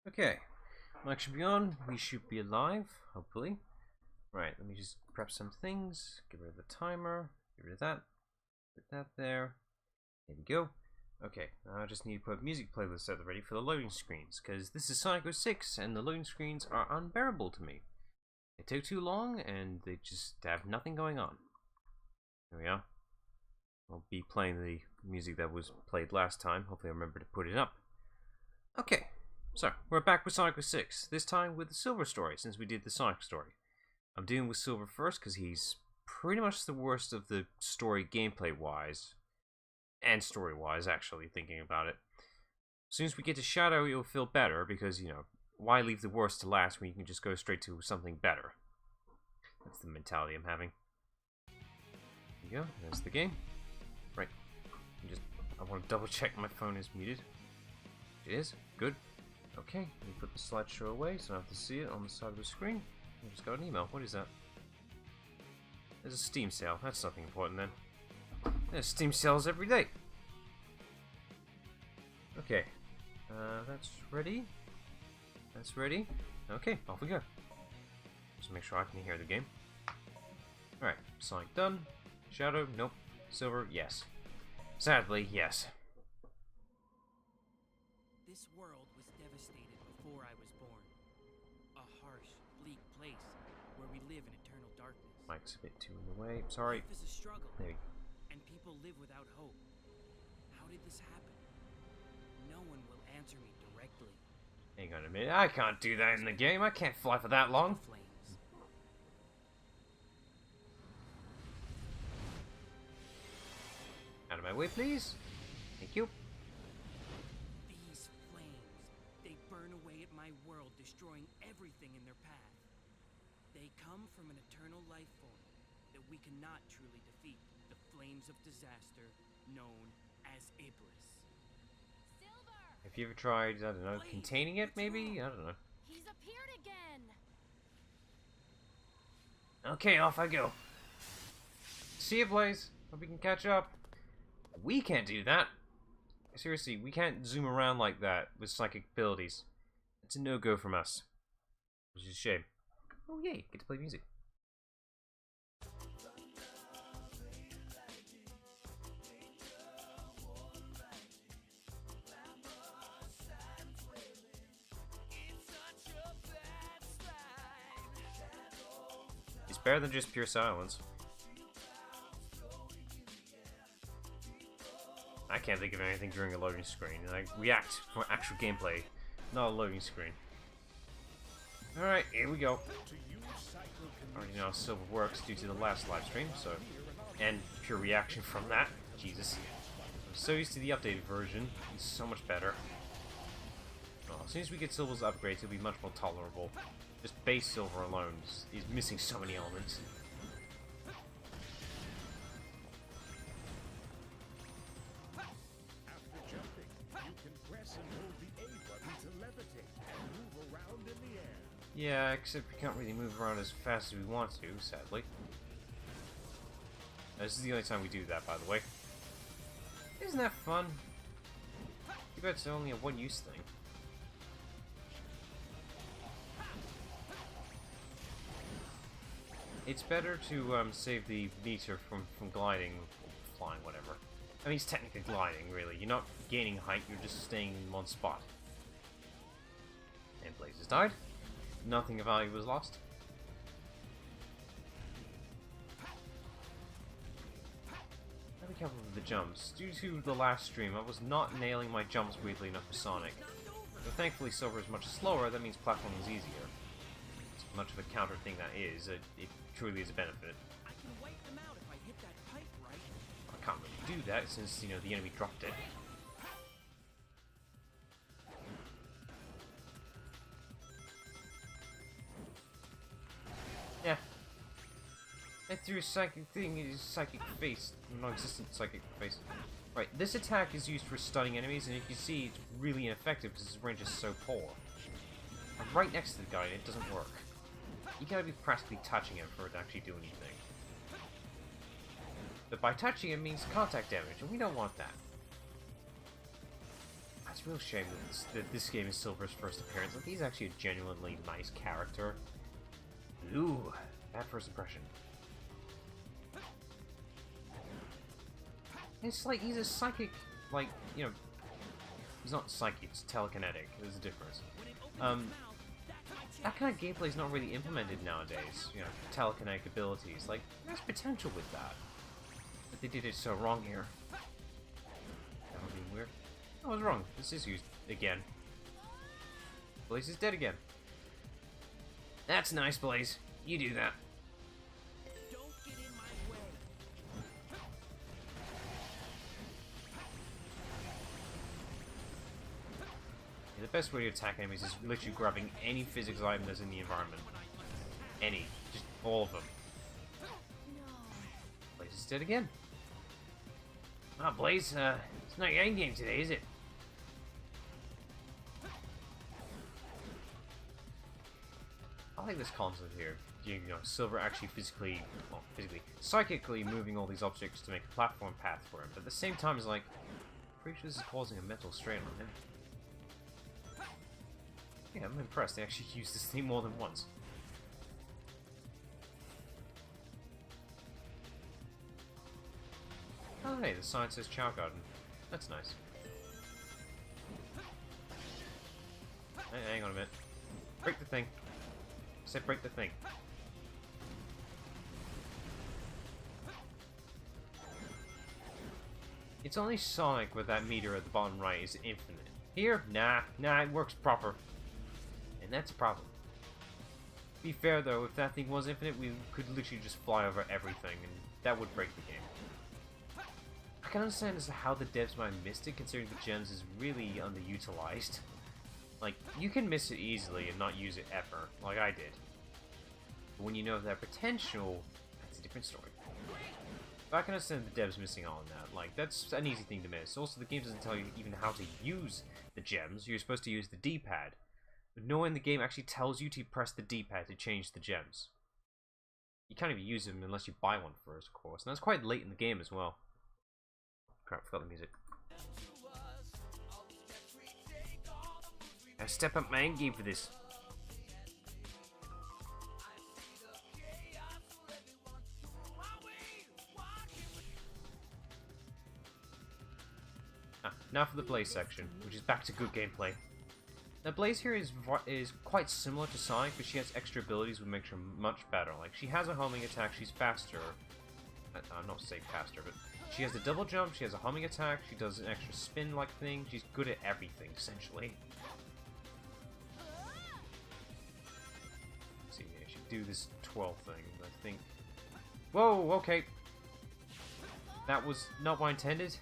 Okay, mic should be on. We should be alive, hopefully. Right, let me just prep some things. Get rid of the timer. Get rid of that. Put that there. There we go. Okay, now I just need to put music playlists at the ready for the loading screens, because this is Sonic 06 and the loading screens are unbearable to me. They take too long and they just have nothing going on. There we are. I'll be playing the music that was played last time. Hopefully I remember to put it up. Okay, so we're back with Sonic 06, this time with the Silver story, since we did the Sonic story. I'm dealing with Silver first because he's pretty much the worst of the story gameplay-wise. And story-wise, actually, thinking about it. As soon as we get to Shadow, you'll feel better, because, you know, why leave the worst to last when you can just go straight to something better? That's the mentality I'm having. There you go, there's the game. Right. I want to double check my phone is muted. It is? Good. Okay, let me put the slideshow away so I don't have to see it on the side of the screen. I just got an email. What is that? There's a Steam sale. That's nothing important then. There's Steam sales every day. Okay. That's ready. That's ready. Okay, off we go. Just make sure I can hear the game. Alright, Sonic done. Shadow, nope. Silver, yes. Sadly, yes. This world was devastated before I was born. A harsh, bleak place where we live in eternal darkness. Mike's a bit too in the way. Sorry. Life is a struggle, There we go. and people live without hope. How did this happen? No one will answer me directly. Hang on a minute. I can't do that in the game. I can't fly for that long. Flames. Out of my way, please. Thank you. These flames, they burn away at my world, destroying everything in their path. They come from an eternal life form that we cannot truly defeat. The flames of disaster, known as Iblis. Silver! Have you ever tried, I don't know, containing it maybe? I don't know. He's appeared again! Okay, off I go. See you, Blaze. Hope we can catch up. We can't do that. Seriously, we can't zoom around like that with psychic abilities. It's a no-go from us. Which is a shame. Oh yay, get to play music. It's better than just pure silence. I can't think of anything during a loading screen. I react for actual gameplay, not a loading screen. Alright, here we go. Already know how Silver works due to the last live stream, so... And pure reaction from that. Jesus. I'm so used to the updated version. It's so much better. Oh, as soon as we get Silver's upgrades, it'll be much more tolerable. Just base Silver alone is missing so many elements. Yeah, except we can't really move around as fast as we want to, sadly. This is the only time we do that, by the way. Isn't that fun? Too bad it's only a one-use thing. It's better to save the meter from gliding, flying, whatever. I mean, it's technically gliding, really. You're not gaining height, you're just staying in one spot. And Blaze has died. Nothing of value was lost. Gotta be careful with the jumps. Due to the last stream, I was not nailing my jumps weirdly enough for Sonic. But thankfully Silver is much slower, that means platforming is easier. As much of a counter thing that is, it truly is a benefit. I can wipe them out if I hit that pipe right. I can't really do that since, you know, the enemy dropped it. Yeah. I threw a psychic thing in his psychic face. Non-existent psychic face. Right, this attack is used for stunning enemies, and you can see it's really ineffective because its range is so poor. I'm right next to the guy and it doesn't work. You gotta be practically touching him for it to actually do anything. But by touching him means contact damage, and we don't want that. It's a real shame that this game is Silver's first appearance. Like, he's actually a genuinely nice character. Ooh, bad first impression. It's like, he's a psychic, like, you know, he's not psychic, it's telekinetic. There's a difference. That kind of gameplay is not really implemented nowadays. You know, telekinetic abilities. Like, there's potential with that. But they did it so wrong here. That would be weird. I was wrong. This is used again. Blaze is dead again. That's nice, Blaze. You do that. Don't get in my way. The best way to attack enemies is literally grabbing any physics item that's in the environment. Any. Just all of them. Blaze is dead again. Ah, Blaze, it's not your endgame today, is it? I like this concept here. You know, Silver actually psychically moving all these objects to make a platform path for him. But at the same time, it's like, pretty sure this is causing a mental strain on him. Yeah, I'm impressed. They actually used this thing more than once. Oh, hey, the sign says Chow Garden. That's nice. Hey, hang on a minute. Break the thing. I said break the thing. It's only Sonic with that meter at the bottom right is infinite. Here? Nah, it works proper. And that's a problem. To be fair though, if that thing was infinite, we could literally just fly over everything, and that would break the game. I can understand as to how the devs might have missed it, considering the gems is really underutilized. Like, you can miss it easily and not use it ever, like I did. But when you know their potential, that's a different story. But I can understand the devs missing out on that. Like, that's an easy thing to miss. Also, the game doesn't tell you even how to use the gems. You're supposed to use the D-pad. But no one in the game actually tells you to press the D-pad to change the gems. You can't even use them unless you buy one first, of course. And that's quite late in the game as well. Crap, forgot the music. I step up my end game for this. Now for the Blaze section, which is back to good gameplay. Now Blaze here is quite similar to Sonic, but she has extra abilities which makes her much better. Like, she has a homing attack, she's faster. I'm not saying faster, but she has the double jump, she has a homing attack, she does an extra spin-like thing, she's good at everything, essentially. Let's see, I should do this twirl thing, I think. Whoa, okay. That was not what I intended.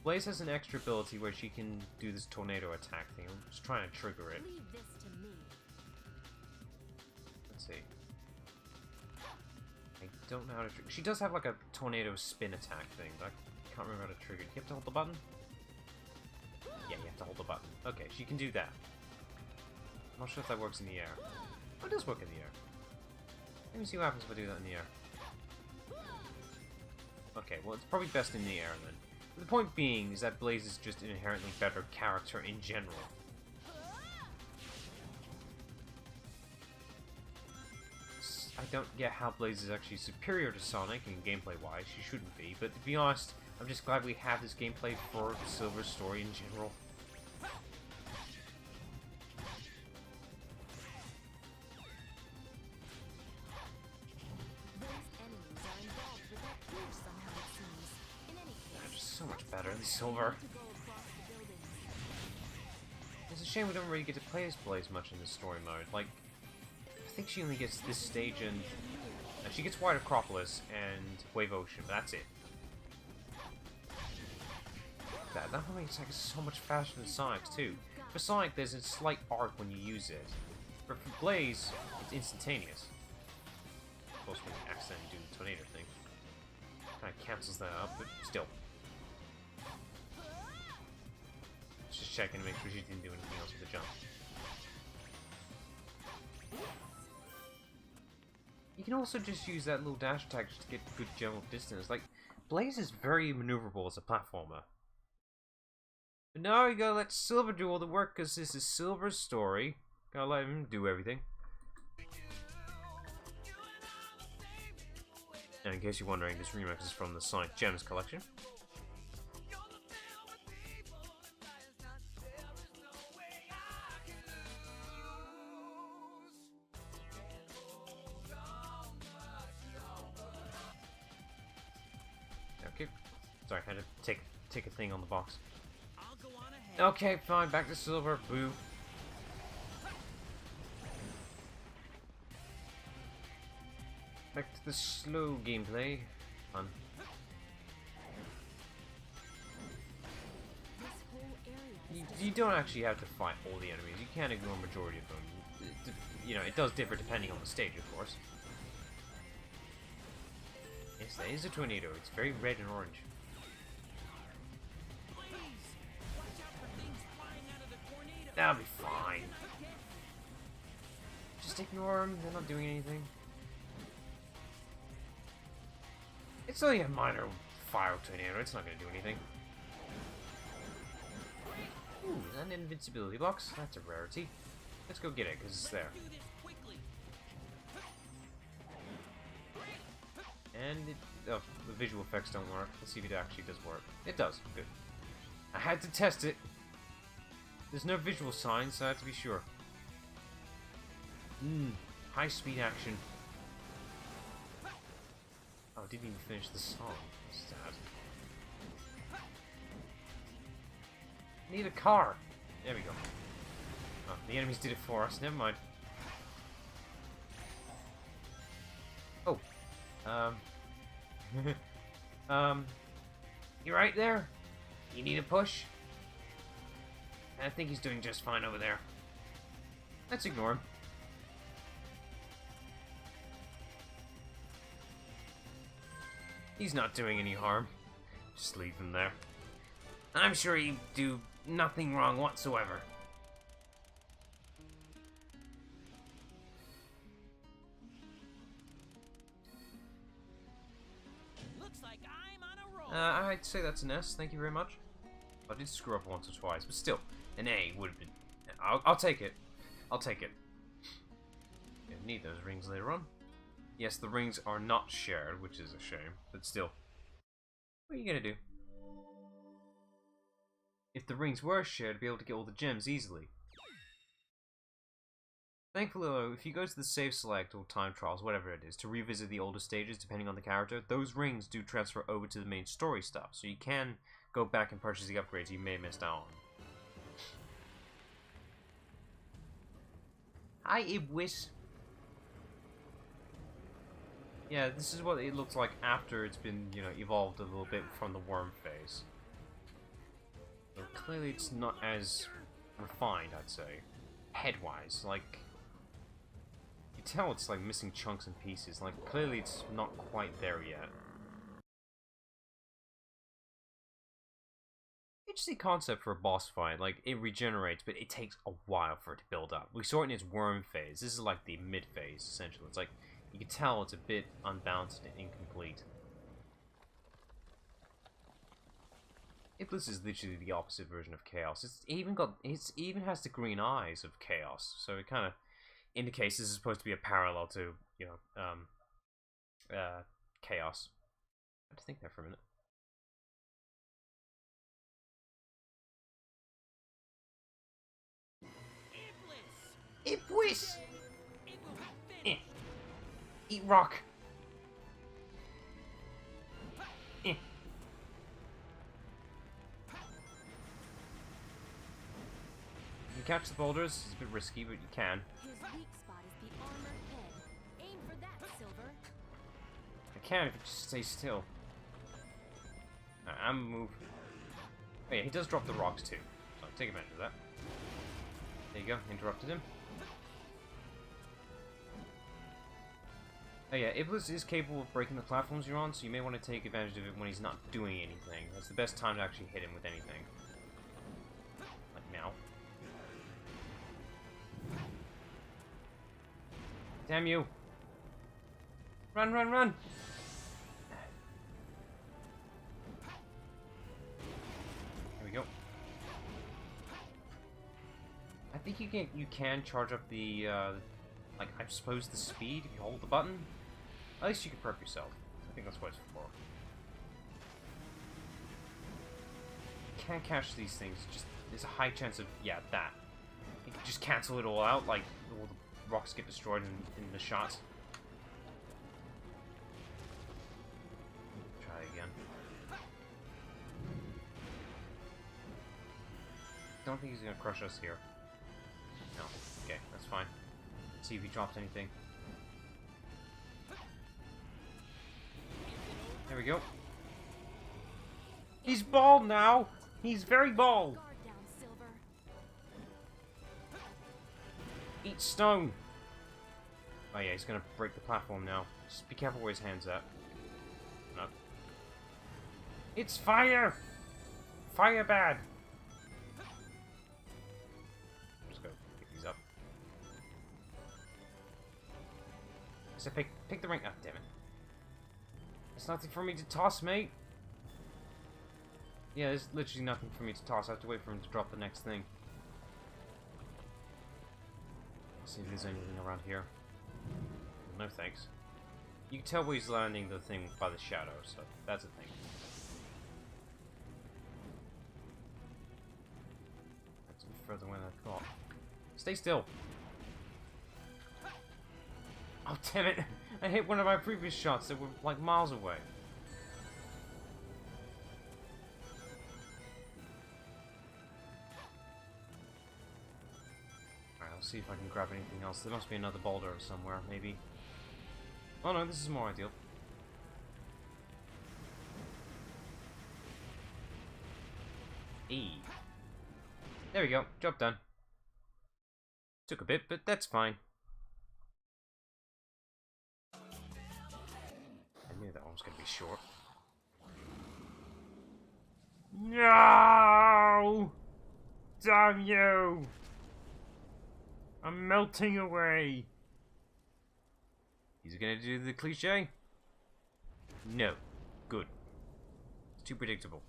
Blaze has an extra ability where she can do this tornado attack thing. I'm just trying to trigger it. Leave this to me. Let's see. I don't know how to trigger. She does have like a tornado spin attack thing, but I can't remember how to trigger it. You have to hold the button? Yeah, you have to hold the button. Okay, she can do that. I'm not sure if that works in the air. Oh, it does work in the air. Let me see what happens if I do that in the air. Okay, well, it's probably best in the air then. The point being is that Blaze is just an inherently better character in general. I don't get how Blaze is actually superior to Sonic in gameplay-wise. She shouldn't be, but to be honest, I'm just glad we have this gameplay for Silver's story in general. So much better than Silver. It's a shame we don't really get to play as Blaze much in this story mode. Like, I think she only gets this stage and she gets White Acropolis and Wave Ocean, but that's it. That homing attack is so much faster than Sonic's too. For Sonic, there's a slight arc when you use it. But for Blaze, it's instantaneous. Of course, when you accidentally do the tornado thing, kind of cancels that out, but still. Just checking to make sure she didn't do anything else with the jump. You can also just use that little dash attack just to get good general distance. Like, Blaze is very maneuverable as a platformer. But now you gotta let Silver do all the work, because this is Silver's story. Gotta let him do everything. And in case you're wondering, this remix is from the Sonic Gems collection. Okay. Sorry, I had to take a thing on the box. I'll go on ahead. Okay, fine, back to Silver. Boo. Back to the slow gameplay. Fun. This whole area is You don't actually have to fight all the enemies. You can ignore majority of them. You know, it does differ depending on the stage, of course. Yes, there is a tornado. It's very red and orange. Please, watch out for things flying out of the tornado. That'll be fine. Just ignore them. They're not doing anything. It's only a minor fire tornado. It's not going to do anything. Ooh, an invincibility box. That's a rarity. Let's go get it, because it's there. Do this quickly. And oh, the visual effects don't work. Let's see if it actually does work. It does. Good. I had to test it. There's no visual signs, so I have to be sure. High-speed action. Oh, I didn't even finish the song. Sad. Need a car. There we go. Oh, the enemies did it for us. Never mind. Oh. You right there? You need a push? I think he's doing just fine over there. Let's ignore him. He's not doing any harm. Just leave him there. I'm sure he'd do nothing wrong whatsoever. Looks like I'm on a roll. I'd say that's an S, thank you very much. I did screw up once or twice, but still, an A would have been... I'll take it. I'll take it. Gonna need those rings later on. Yes, the rings are not shared, which is a shame, but still. What are you gonna do? If the rings were shared, I'd be able to get all the gems easily. Thankfully, though, if you go to the save select or time trials, whatever it is, to revisit the older stages depending on the character, those rings do transfer over to the main story stuff, so you can go back and purchase the upgrades you may have missed out on. Hi, Ibwis. Yeah, this is what it looks like after it's been, you know, evolved a little bit from the worm phase. So clearly it's not as refined, I'd say. Head-wise, like... You can tell it's like missing chunks and pieces, like clearly it's not quite there yet. Interesting concept for a boss fight, like it regenerates, but it takes a while for it to build up. We saw it in its worm phase, this is like the mid-phase, essentially. It's like, you can tell it's a bit unbalanced and incomplete. Iblis is literally the opposite version of Chaos. It even has the green eyes of Chaos, so it kind of indicates this is supposed to be a parallel to, you know, Chaos. I had to think there for a minute. Iblis! It will be finished. Eat rock! You can catch the boulders, it's a bit risky, but you can. His weak spot is the armored head. Aim for that, Silver. I can if you just stay still. I'm move. Oh yeah, he does drop the rocks too, so take advantage of that. There you go, interrupted him. Oh yeah, Iblis is capable of breaking the platforms you're on, so you may want to take advantage of it when he's not doing anything. That's the best time to actually hit him with anything. Like now. Damn you! Run, run, run! Here we go. think you can charge up the, like, I suppose the speed if you hold the button? At least you can prep yourself. I think that's what it's for. You can't catch these things, just, there's a high chance of, yeah, that. You can just cancel it all out, like, all the rocks get destroyed in the shots. Try again. Don't think he's gonna crush us here. No. Okay, that's fine. Let's see if he drops anything. There we go. He's bald now! He's very bald! Guard down, Silver. Eat stone! Oh yeah, he's gonna break the platform now. Just be careful where his hand's at. No. It's fire! Fire bad! Just go pick these up. So pick the ring. Ah, damn it. There's nothing for me to toss, mate. Yeah, there's literally nothing for me to toss. I have to wait for him to drop the next thing. Let's see if there's anything around here. No thanks. You can tell where he's landing the thing by the shadow, so that's a thing. That's further away than I thought. Stay still! Oh, damn it! I hit one of my previous shots that were like miles away. Alright, I'll see if I can grab anything else. There must be another boulder somewhere, maybe. Oh no, this is more ideal. E. There we go, job done. Took a bit, but that's fine. I knew that one was going to be short. No! Damn you! I'm melting away. Is he going to do the cliche? No. Good. It's too predictable.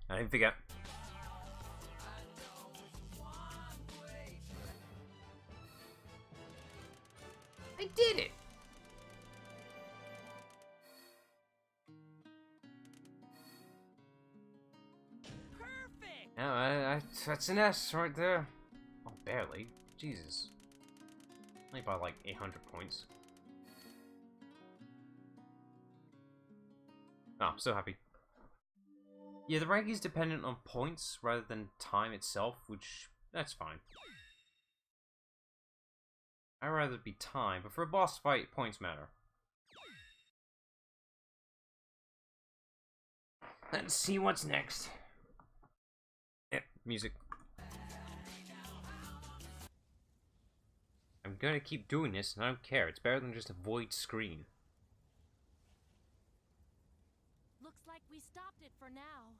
I didn't forget. I did it! Perfect! Oh, that's an S right there. Oh, barely. Jesus. Only by like 800 points. Oh, I'm so happy. Yeah, the rank is dependent on points rather than time itself, which, that's fine. I'd rather be time, but for a boss fight, points matter. Let's see what's next. Yep, music. I'm gonna keep doing this, and I don't care. It's better than just a void screen. Looks like we stopped it for now.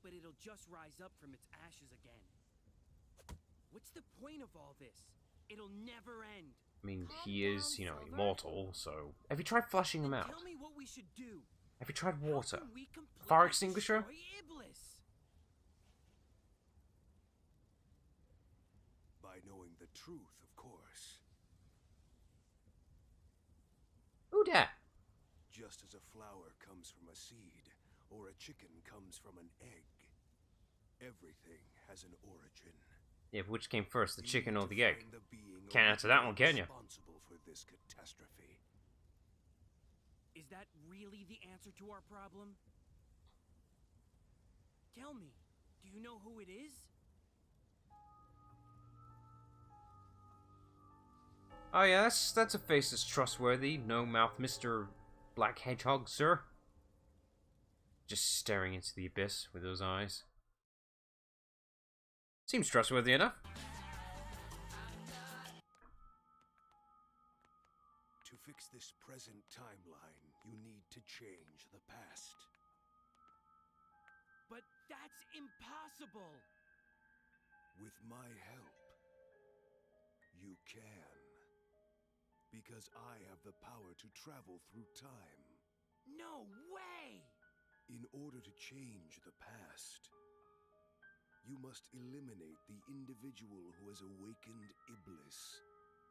But it'll just rise up from its ashes again. What's the point of all this? It'll never end. I mean, Calm he is, down, you know, Silver. immortal, so... Have you tried flushing him out? Tell me what we should do. Have you tried How water? can we completely Fire extinguisher? destroy Iblis? By knowing the truth, of course. Who dat? Just as a flower comes from a seed, or a chicken comes from an egg, everything has an origin. Yeah, but which came first, the You chicken need or to the egg? find the being Can't answer that one, can you? responsible for this catastrophe. Is that really the answer to our problem? Tell me, do you know who it is? Oh yeah, that's a face that's trustworthy. No mouth, Mr. Black Hedgehog, sir. Just staring into the abyss with those eyes. Seems trustworthy enough. To fix this present timeline, you need to change the past. But that's impossible! With my help, you can. Because I have the power to travel through time. No way! In order to change the past, you must eliminate the individual who has awakened Iblis,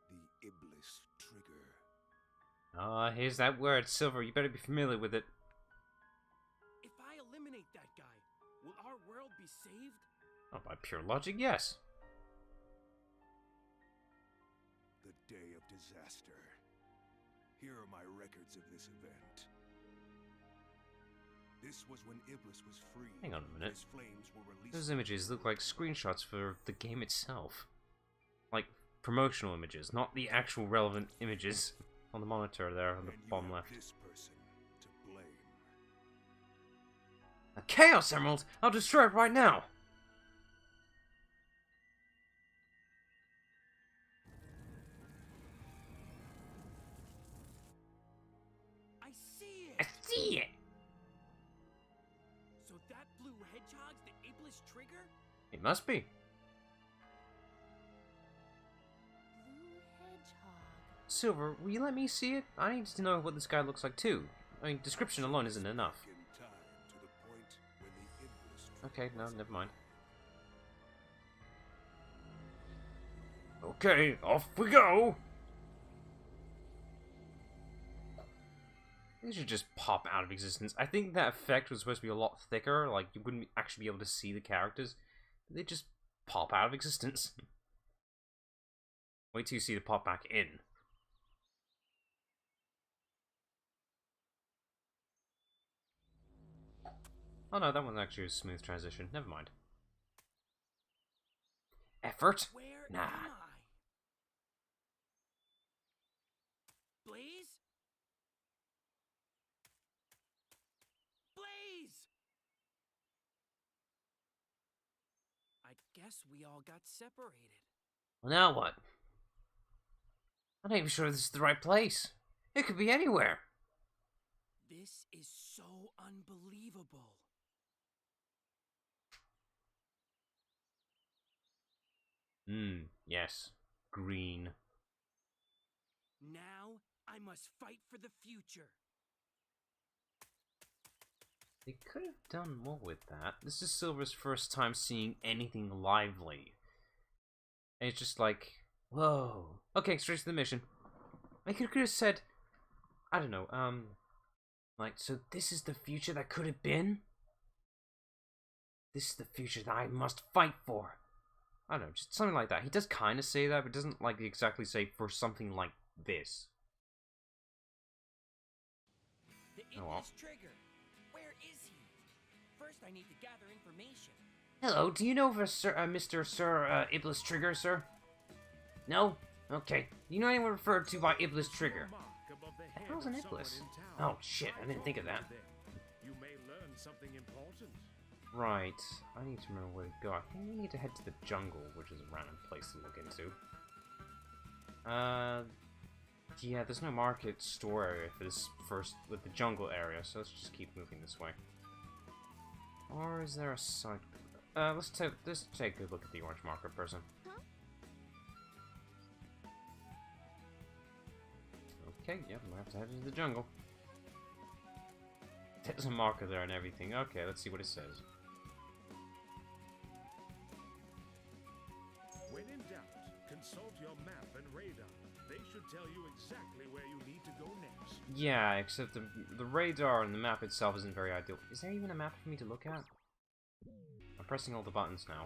the Iblis trigger. Ah, here's that word, Silver. You better be familiar with it. If I eliminate that guy, will our world be saved? Oh, by pure logic, yes. The day of disaster. Here are my records of this event. This was when Iblis was free. Hang on a minute. His flames were released. Those images look like screenshots for the game itself. Like, promotional images, not the actual relevant images on the monitor there on the bottom left. This person to blame. A Chaos Emerald! I'll destroy it right now! I see I it! see it! So that blue hedgehog's the Iblis trigger? It must be. Blue hedgehog. Silver, will you let me see it? I need to know what this guy looks like too. I mean, description alone isn't enough. In time to the point when the Iblis trigger Okay, no, was never mind. Okay, off we go! They should just pop out of existence. I think that effect was supposed to be a lot thicker, like you wouldn't actually be able to see the characters. They just pop out of existence. Wait till you see the pop back in. Oh no, that one's actually a smooth transition. Never mind. Effort? Where Nah. am I? Blaze? Blaze! I guess we all got separated. Well, now what? I'm not even sure this is the right place. It could be anywhere. This is so unbelievable. Yes. Green. Now I must fight for the future. They could have done more with that. This is Silver's first time seeing anything lively. And it's just like, whoa. Okay, straight to the mission. I could have said, I don't know, like, so this is the future that could have been? This is the future that I must fight for. I don't know, just something like that. He does kind of say that, but doesn't like exactly say for something like this. The Oh, well. Iblis trigger. Where is he? First, I need to gather information. Hello, do you know of a Mr. Sir Iblis Trigger, sir? No? Okay. Do you know anyone referred to by Iblis Trigger? The hell's an Iblis? Oh shit, I didn't think of that. You may learn something important. Right, I need to remember where to go. I think we need to head to the jungle, which is a random place to look into. Yeah, there's no market store area for this first, with the jungle area, so let's just keep moving this way. Or is there a side? Let's take a look at the orange marker person. Okay, yep, I'm gonna have to head into the jungle. There's a marker there and everything. Okay, let's see what it says. When in doubt, consult your map and radar. They should tell you exactly where you need to go next. Yeah, except the radar and the map itself isn't very ideal. Is there even a map for me to look at? I'm pressing all the buttons now.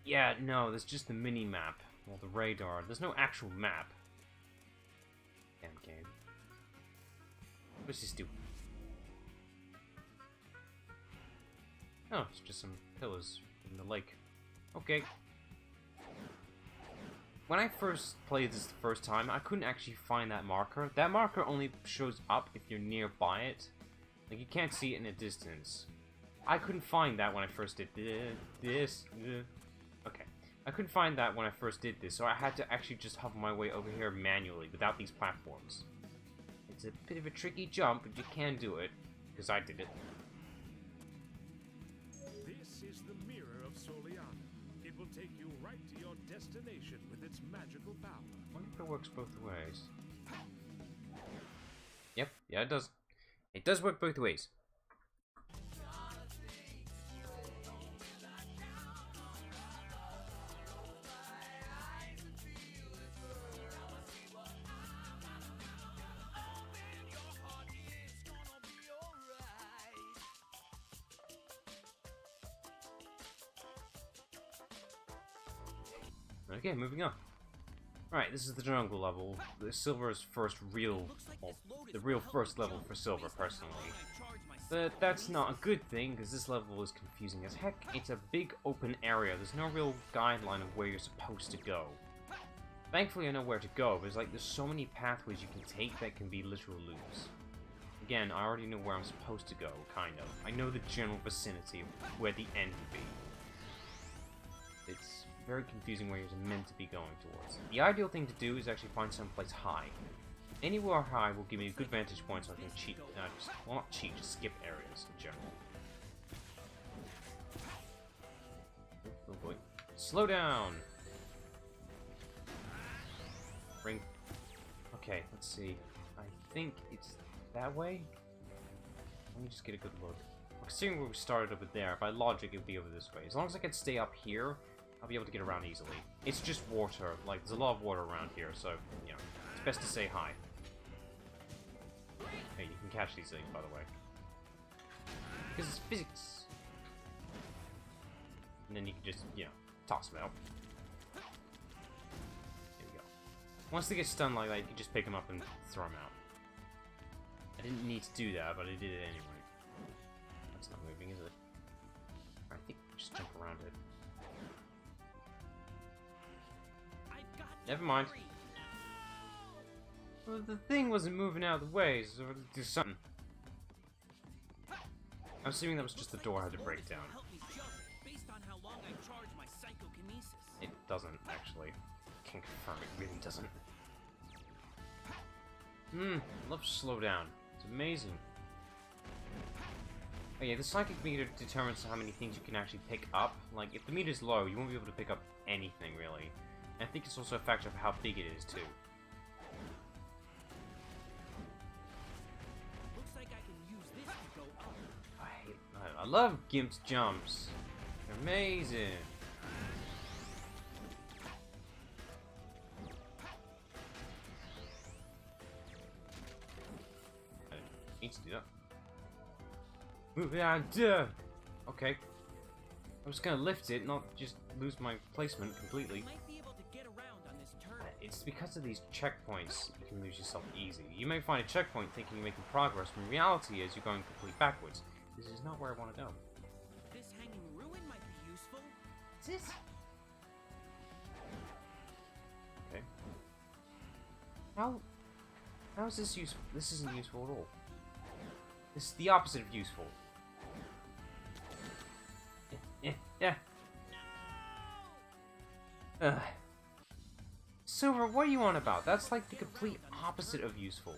Yeah, no, there's just the mini-map. Well, the radar. There's no actual map. Damn game. What does this do? Oh, it's just some pillars in the lake. Okay. When I first played this the first time, I couldn't actually find that marker. That marker only shows up if you're nearby it. Like, you can't see it in a distance. I couldn't find that when I first did this. Okay. I couldn't find that when I first did this, so I had to actually just hover my way over here manually, without these platforms. It's a bit of a tricky jump, but you can do it, because I did it. This is the mirror of Soliana. It will take you right to your destination with its magical power. I wonder if it works both ways. Yep, yeah it does. It It does work both ways. Okay, moving on. Alright, this is the jungle level. The Silver's first real, well, the real first level for Silver, personally. But that's not a good thing, because this level is confusing as heck. It's a big open area. There's no real guideline of where you're supposed to go. Thankfully, I know where to go, but there's so many pathways you can take that can be literal loops. Again, I already know where I'm supposed to go, kind of. I know the general vicinity of where the end would be. It's very confusing where you're meant to be going towards. The ideal thing to do is actually find someplace high. Anywhere high will give me a good vantage point so I can cheat, well, not cheat, just skip areas in general. Oh boy. Slow down! Ring. Okay, let's see. I think it's that way? Let me just get a good look. Considering where we started over there, by logic it would be over this way. As long as I can stay up here, I'll be able to get around easily. It's just water. Like, there's a lot of water around here, so, you know, it's best to say hi. Hey, you can catch these things, by the way. Because it's physics. And then you can just, you know, toss them out. There we go. Once they get stunned like that, you can just pick them up and throw them out. I didn't need to do that, but I did it anyway. That's not moving, is it? I think we just jump around it. Never mind. Well, the thing wasn't moving out of the way, so let's do something. I'm assuming that was just the door I had to break down. It doesn't, actually. Can confirm it really doesn't. I love slow down. It's amazing. Oh yeah, the psychic meter determines how many things you can actually pick up. Like, if the meter's low, you won't be able to pick up anything, really. And I think it's also a factor of how big it is, too. Looks like I can use this to go up. I love Gimp's jumps. They're amazing. I didn't need to do that. Move it on, okay. I'm just gonna lift it, not just lose my placement completely. Might be able to get around on this turret. It's because of these checkpoints you can lose yourself easy. You may find a checkpoint thinking you're making progress, when reality is you're going completely backwards. This is not where I want to go. This hanging ruin might be useful. Is this? Okay. How is this useful? This isn't useful at all. This is the opposite of useful. Yeah. Silver, what are you on about? That's like the complete opposite of useful.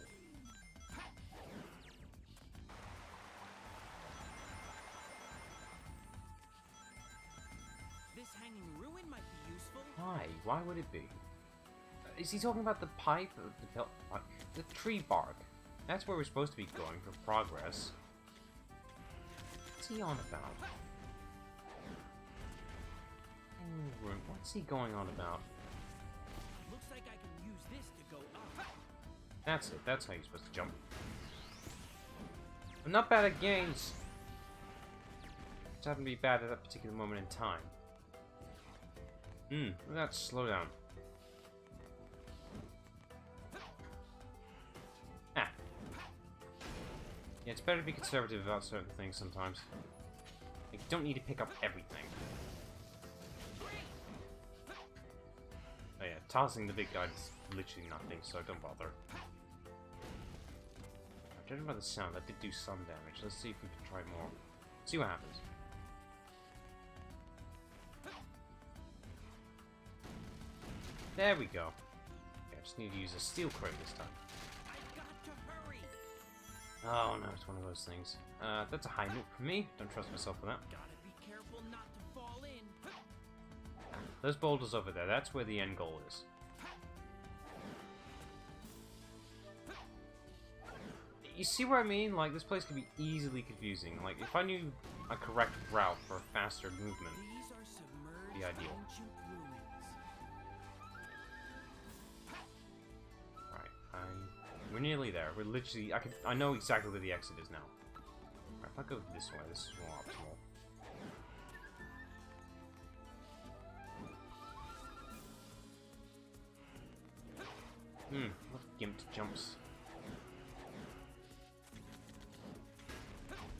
This hanging ruin might be useful. Why? Why would it be? Is he talking about the pipe? The tree bark? That's where we're supposed to be going for progress. What's he on about? What's he going on about? Looks like I can use this to go up. That's it. That's how you're supposed to jump. I'm not bad at games. Just happen to be bad at that particular moment in time. Look at that slowdown. Ah. Yeah, it's better to be conservative about certain things sometimes. Like, you don't need to pick up everything. Oh yeah, tossing the big guy is literally nothing, so don't bother. Judging by the sound, that did do some damage. Let's see if we can try more. See what happens. There we go. Okay, I just need to use a steel crate this time. I've got to hurry. Oh no, it's one of those things. That's a high note for me. Don't trust myself for that. Gotta be careful not to fall in. Those boulders over there, that's where the end goal is. You see what I mean? Like, this place could be easily confusing. Like, if I knew a correct route for faster movement, These are submerged the ideal. ancient ruins. Alright, we're nearly there. We're literally... I know exactly where the exit is now. Alright, if I go this way, this is more optimal. What gimped jumps.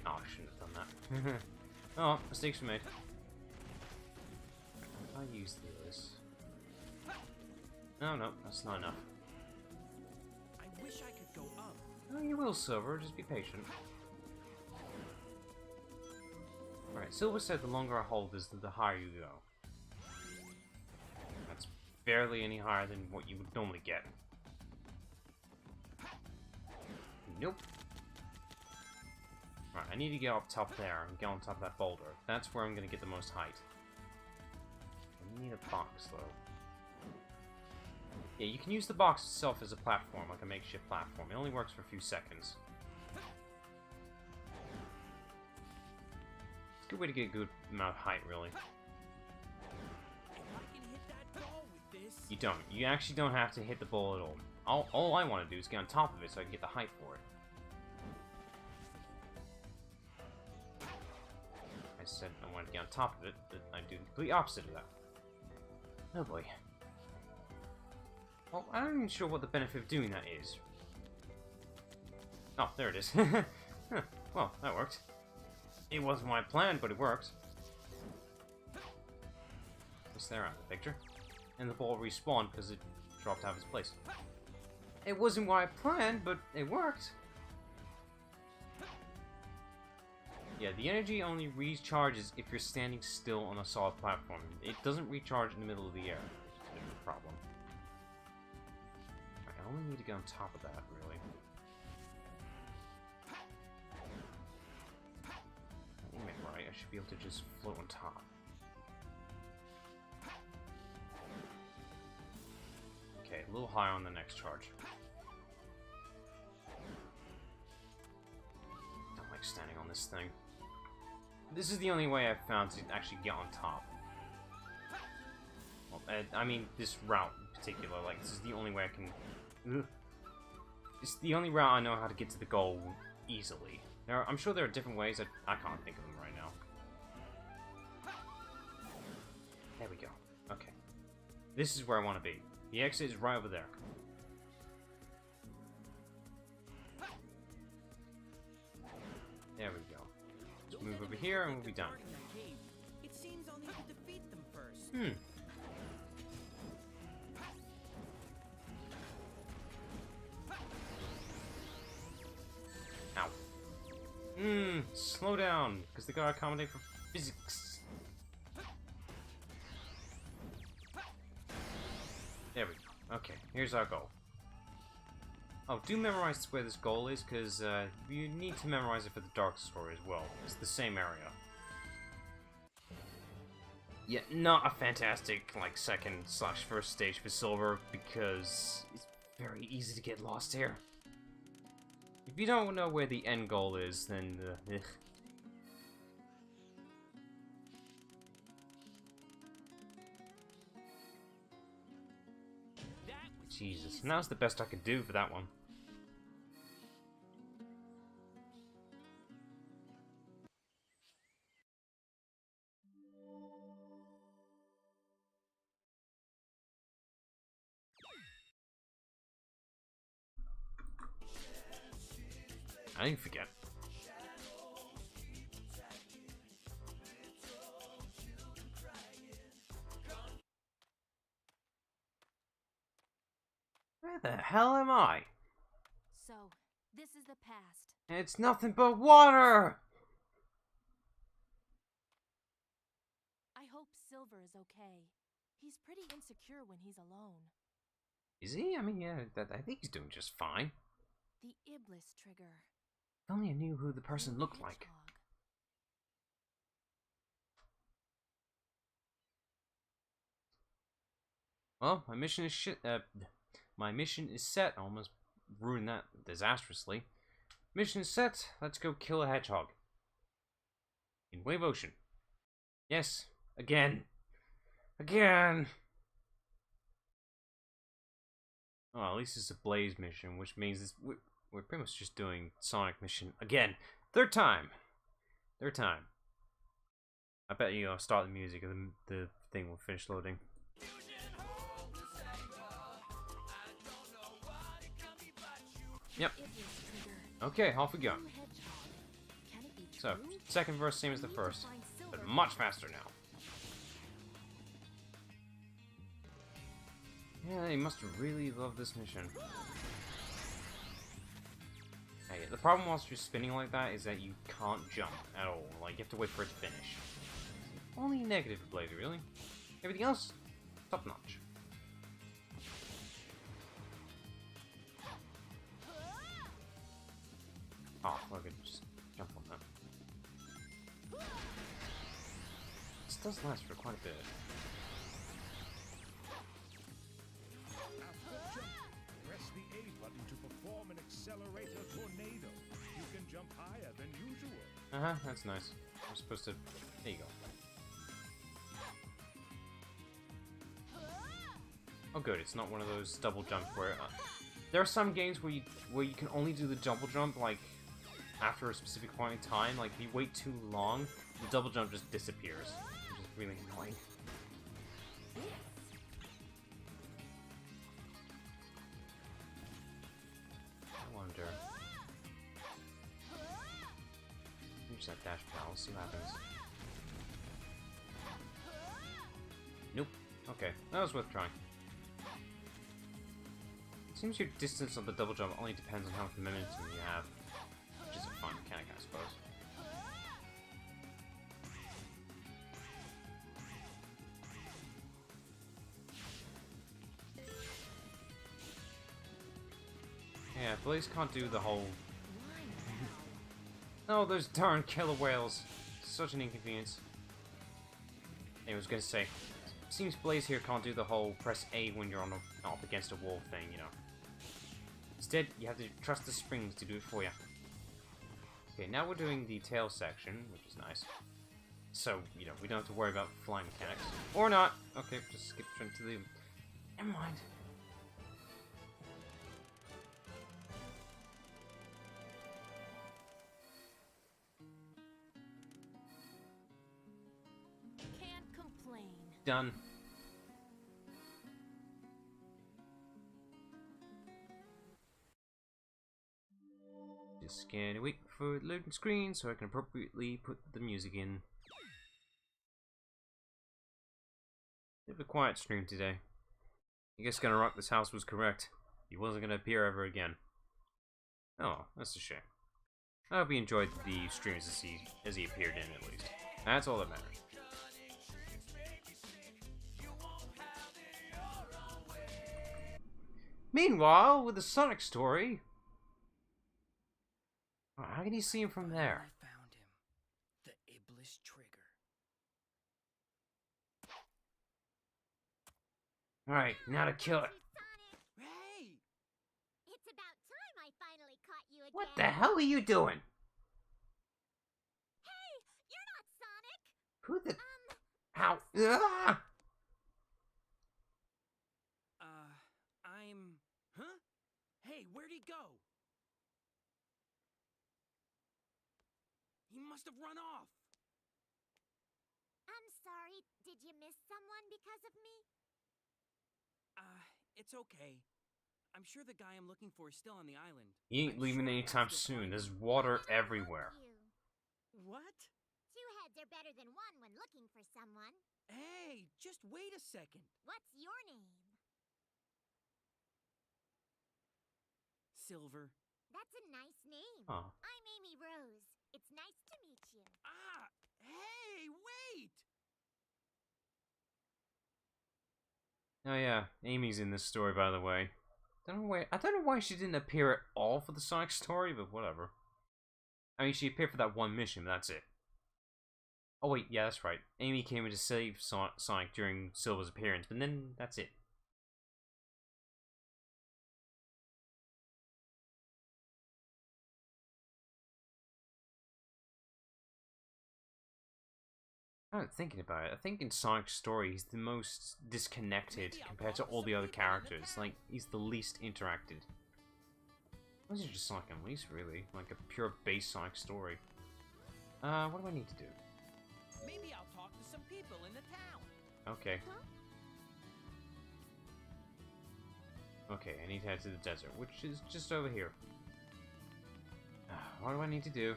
Oh, I shouldn't have done that. Oh, mistakes were made. If I use this... No, that's not enough. I wish I could go up. Oh, you will, Silver. Just be patient. Alright, Silver said the longer I hold this, the higher you go. That's barely any higher than what you would normally get. Nope. Right, I need to get up top there and get on top of that boulder. That's where I'm going to get the most height. I need a box, though. Yeah, you can use the box itself as a platform, like a makeshift platform. It only works for a few seconds. It's a good way to get a good amount of height, really. If I can hit that ball with this. You don't. You actually don't have to hit the ball at all. All I want to do is get on top of it so I can get the height for it. I said I want to get on top of it, but I do the complete opposite of that. Oh boy. Well, I'm not even sure what the benefit of doing that is. Oh, there it is. Huh, well, that worked. It wasn't my plan, but it worked. What's there out of the picture? And the ball respawned because it dropped out of its place. It wasn't what I planned, but it worked. Yeah, the energy only recharges if you're standing still on a solid platform. It doesn't recharge in the middle of the air, which is a bit of a problem. Right, I only need to get on top of that, really. Aim it right, I should be able to just float on top. Okay, a little higher on the next charge. Don't like standing on this thing. This is the only way I've found to actually get on top. Well, I mean, this route in particular, like, this is the only way I can... It's the only route I know how to get to the goal easily. I'm sure there are different ways, I can't think of them right now. There we go. Okay. This is where I want to be. The exit is right over there. There we go. Just move over here and we'll be done. It seems I'll need to defeat them first. Ow. Slow down, because they gotta accommodate for physics. There we go. Okay, here's our goal. Oh, do memorize where this goal is, because you need to memorize it for the Dark Story as well. It's the same area. Yeah, not a fantastic, like, second/first stage for Silver, because it's very easy to get lost here. If you don't know where the end goal is, then, ugh. Jesus, and that was the best I could do for that one. I didn't forget. Where the hell am I? So, this is the past. It's nothing but water! I hope Silver is okay. He's pretty insecure when he's alone. Is he? I mean, yeah, I think he's doing just fine. The Iblis trigger. If only I knew who the person looked like. Hedgehog. Well, my mission is my mission is set. I almost ruined that disastrously. Mission set. Let's go kill a hedgehog. In Wave Ocean. Yes. Again. Again. Oh, at least it's a Blaze mission, which means we're pretty much just doing Sonic mission again. Third time. Third time. I bet you start the music and the thing will finish loading. Yep. Okay, off we go. So, second verse same as the first, but much faster now. Yeah, they must really love this mission. Hey, the problem whilst you're spinning like that is that you can't jump at all. Like, you have to wait for it to finish. Only negative for Blaze, really. Everything else, top notch. Oh, look, I just jump on that. This does last for quite a bit. After jump, press the A button to perform an accelerator tornado. You can jump higher than usual. Uh-huh, that's nice. I'm supposed to... There you go. Oh good, it's not one of those double jumps where... there are some games where you can only do the double jump, like, after a specific point in time. Like, if you wait too long, the double jump just disappears. Which is really annoying. I wonder... Use that dash pal, see what happens. Nope. Okay, that was worth trying. Seems your distance on the double jump only depends on how much momentum you have, which is a fun mechanic, I suppose. Yeah, Blaze can't do the whole... Oh, those darn killer whales. Such an inconvenience. I was gonna say, seems Blaze here can't do the whole press A when you're up against a wall thing, you know. Instead, you have to trust the springs to do it for you. Okay, now we're doing the tail section, which is nice. So, you know, we don't have to worry about flying mechanics. Or not! Okay, just skip straight to the... Never mind. Can't complain. Done. Just scan and wait for the loading screen so I can appropriately put the music in. Bit of a quiet stream today. I guess Gonna Rock This House was correct. He wasn't gonna appear ever again. Oh, that's a shame. I hope he enjoyed the stream as he appeared in, at least. That's all that matters. Meanwhile, with the Sonic story... How can you see him from there? I found him. The Iblis Trigger. Alright, now to kill it. Hey! It's about time I finally caught you again. What the hell are you doing? Hey, you're not Sonic. Who the... How? Ah! I'm... Huh? Hey, where'd he go? He must have run off. I'm sorry. Did you miss someone because of me? It's okay. I'm sure the guy I'm looking for is still on the island. He ain't I'm leaving sure I anytime can still soon. find There's him. water I don't everywhere. believe you. What? 2 heads are better than 1 when looking for someone. Hey, just wait a second. What's your name? Silver. That's a nice name. Oh. I'm Amy Rose. It's nice to meet you. Ah! Hey, wait! Oh yeah, Amy's in this story, by the way. I don't know why she didn't appear at all for the Sonic story, but whatever. I mean, she appeared for that one mission, but that's it. Oh wait, yeah, that's right. Amy came in to save Sonic during Silver's appearance, but then that's it. I'm thinking about it. I think in Sonic's story, he's the most disconnected compared to all the other characters. Like, he's the least interacted. This is just Sonic Unleashed, really. Like a pure base Sonic story. What do I need to do? Maybe I'll talk to some people in the town. Okay. Okay, I need to head to the desert, which is just over here. What do I need to do?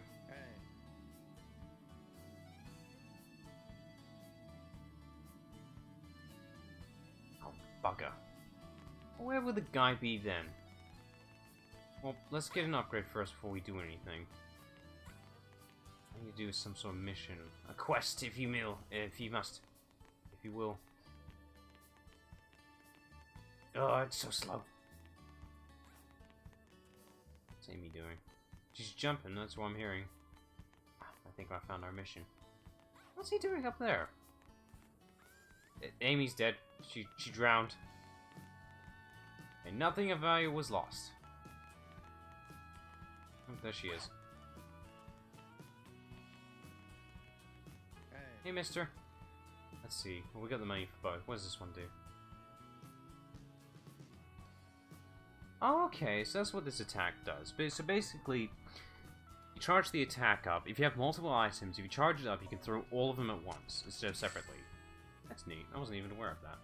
Oh, bugger. Where would the guy be then? Well, let's get an upgrade first before we do anything. I need to do some sort of mission. A quest, if you will. If you will. Oh, it's so slow. What's Amy doing? She's jumping, that's what I'm hearing. I think I found our mission. What's he doing up there? Amy's dead. She drowned. And nothing of value was lost. Oh, there she is. Hey, mister. Let's see. Well, we got the money for both. What does this one do? Oh, okay, so that's what this attack does. So basically, you charge the attack up. If you have multiple items, if you charge it up, you can throw all of them at once, instead of separately. That's neat. I wasn't even aware of that.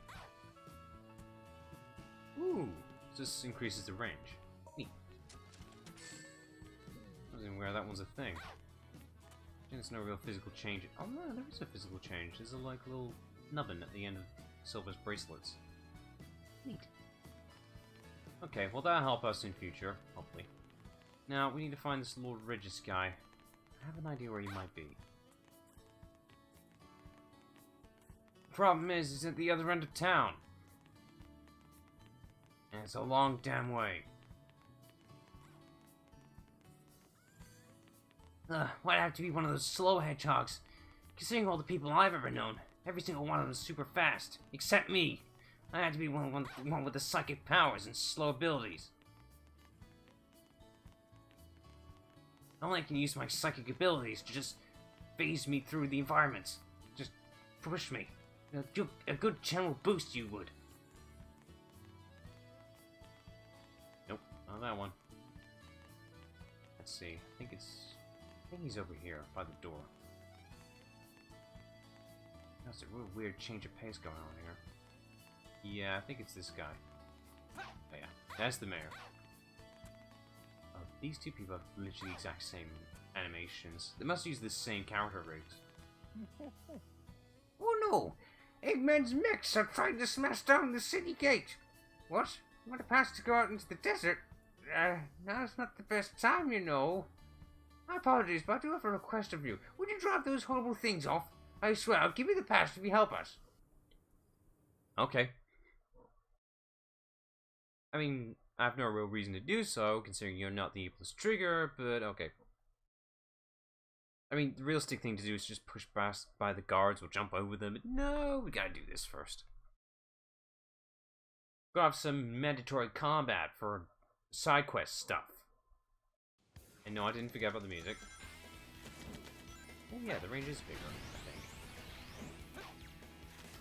Ooh, this increases the range. Neat. I wasn't even aware that was a thing. There's no real physical change. Oh no, there is a physical change. There's a like little nubbin at the end of Silver's bracelets. Neat. Okay, well that'll help us in future, hopefully. Now, we need to find this Lord Regis guy. I have an idea where he might be. Problem is, he's at the other end of town. And it's a long damn way. Why'd I have to be one of those slow hedgehogs? Considering all the people I've ever known, every single one of them is super fast, except me. I had to be one with the psychic powers and slow abilities. Only I can use my psychic abilities to just phase me through the environments. Just push me. A good general boost you would. Nope, not that one. Let's see. I think he's over here by the door. That's a real weird change of pace going on here. Yeah, I think it's this guy. Oh yeah, that's the mayor. Oh, these two people have literally the exact same animations. They must use the same character rigs. Oh no! Eggman's mechs are trying to smash down the city gate! What? You want to pass to go out into the desert? Now's not the best time, you know. My apologies, but I do have a request of you. Would you drop those horrible things off? I swear, I'll give you the pass if you help us. Okay. I mean, I have no real reason to do so, considering you're not the ablest trigger, but okay. I mean, the realistic thing to do is just push past by the guards or jump over them. But no, we gotta do this first. Gotta have some mandatory combat for side quest stuff. And no, I didn't forget about the music. Oh yeah, the range is bigger, I think.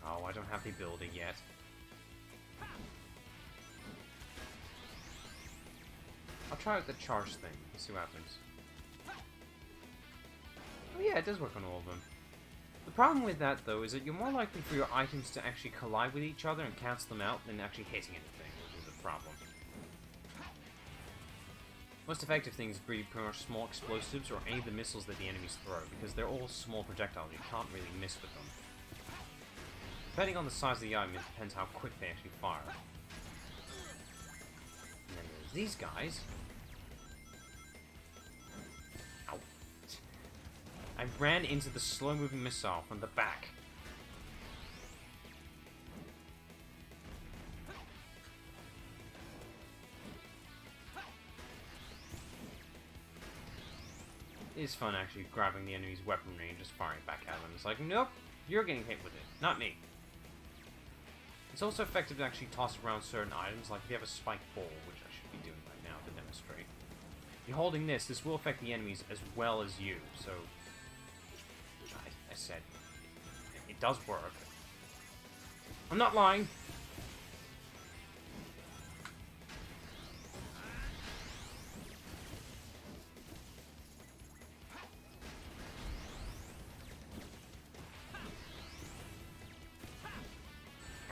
Oh, I don't have the ability yet. I'll try out the charge thing, see what happens. Oh yeah, it does work on all of them. The problem with that, though, is that you're more likely for your items to actually collide with each other and cancel them out than actually hitting anything, which is a problem. Most effective thing is pretty much small explosives or any of the missiles that the enemies throw, because they're all small projectiles, you can't really miss with them. Depending on the size of the item, it depends how quick they actually fire. And then there's these guys. Ow. I ran into the slow-moving missile from the back. It is fun actually grabbing the enemy's weaponry and just firing back at them. It's like, nope, you're getting hit with it, not me. It's also effective to actually toss around certain items, like if you have a spike ball, which I should be doing right now to demonstrate. If you're holding this will affect the enemies as well as you, so... I said... it does work. I'm not lying.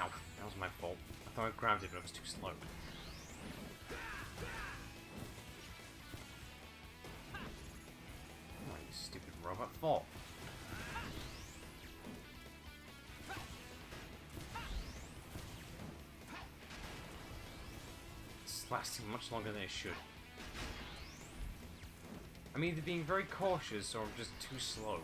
Ow, that was my fault. I thought I grabbed it, but I was too slow. Oh, you stupid robot, fall. It's lasting much longer than it should. I'm either being very cautious or I'm just too slow.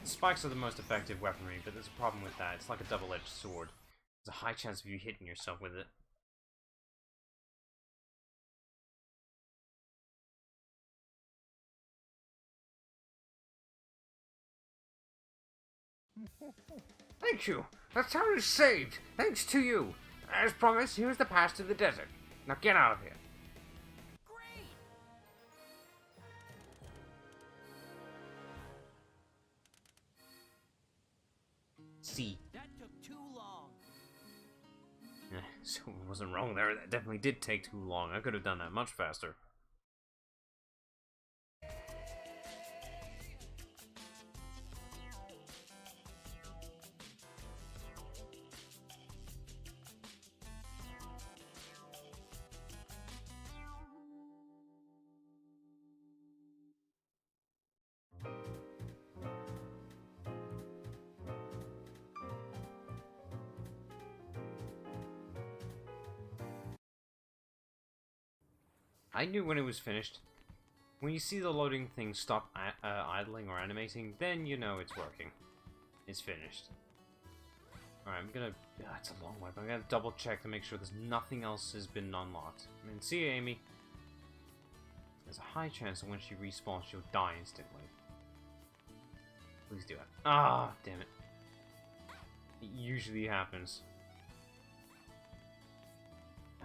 Spikes are the most effective weaponry, but there's a problem with that. It's like a double-edged sword. There's a high chance of you hitting yourself with it. Thank you. That town is saved. Thanks to you. As promised, here's the pass to the desert. Now get out of here. Great! See. That took too long. So it wasn't wrong there. That definitely did take too long. I could have done that much faster. I knew when it was finished. When you see the loading thing stop idling or animating, then you know it's working. It's finished. Alright, I'm gonna... it's a long way, but I'm gonna double check to make sure there's nothing else has been unlocked. I mean, see you, Amy. There's a high chance that when she respawns, she'll die instantly. Please do it. Ah, damn it. It usually happens.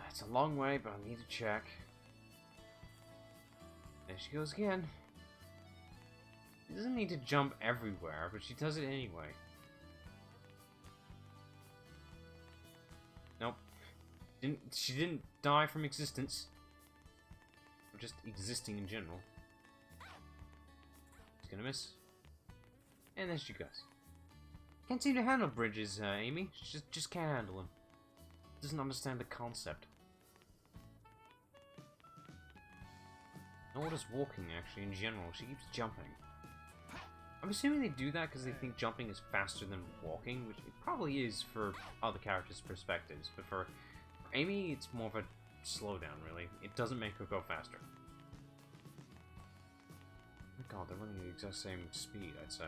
It's a long way, but I need to check. There she goes again. She doesn't need to jump everywhere, but she does it anyway. Nope. She didn't die from existence. Or just existing in general. She's gonna miss. And there she goes. Can't seem to handle bridges, Amy. She just can't handle them. Doesn't understand the concept. Nor does walking, actually, in general. She keeps jumping. I'm assuming they do that because they think jumping is faster than walking, which it probably is for other characters' perspectives, but for Amy, it's more of a slowdown, really. It doesn't make her go faster. Oh my god, they're running at the exact same speed, I'd say.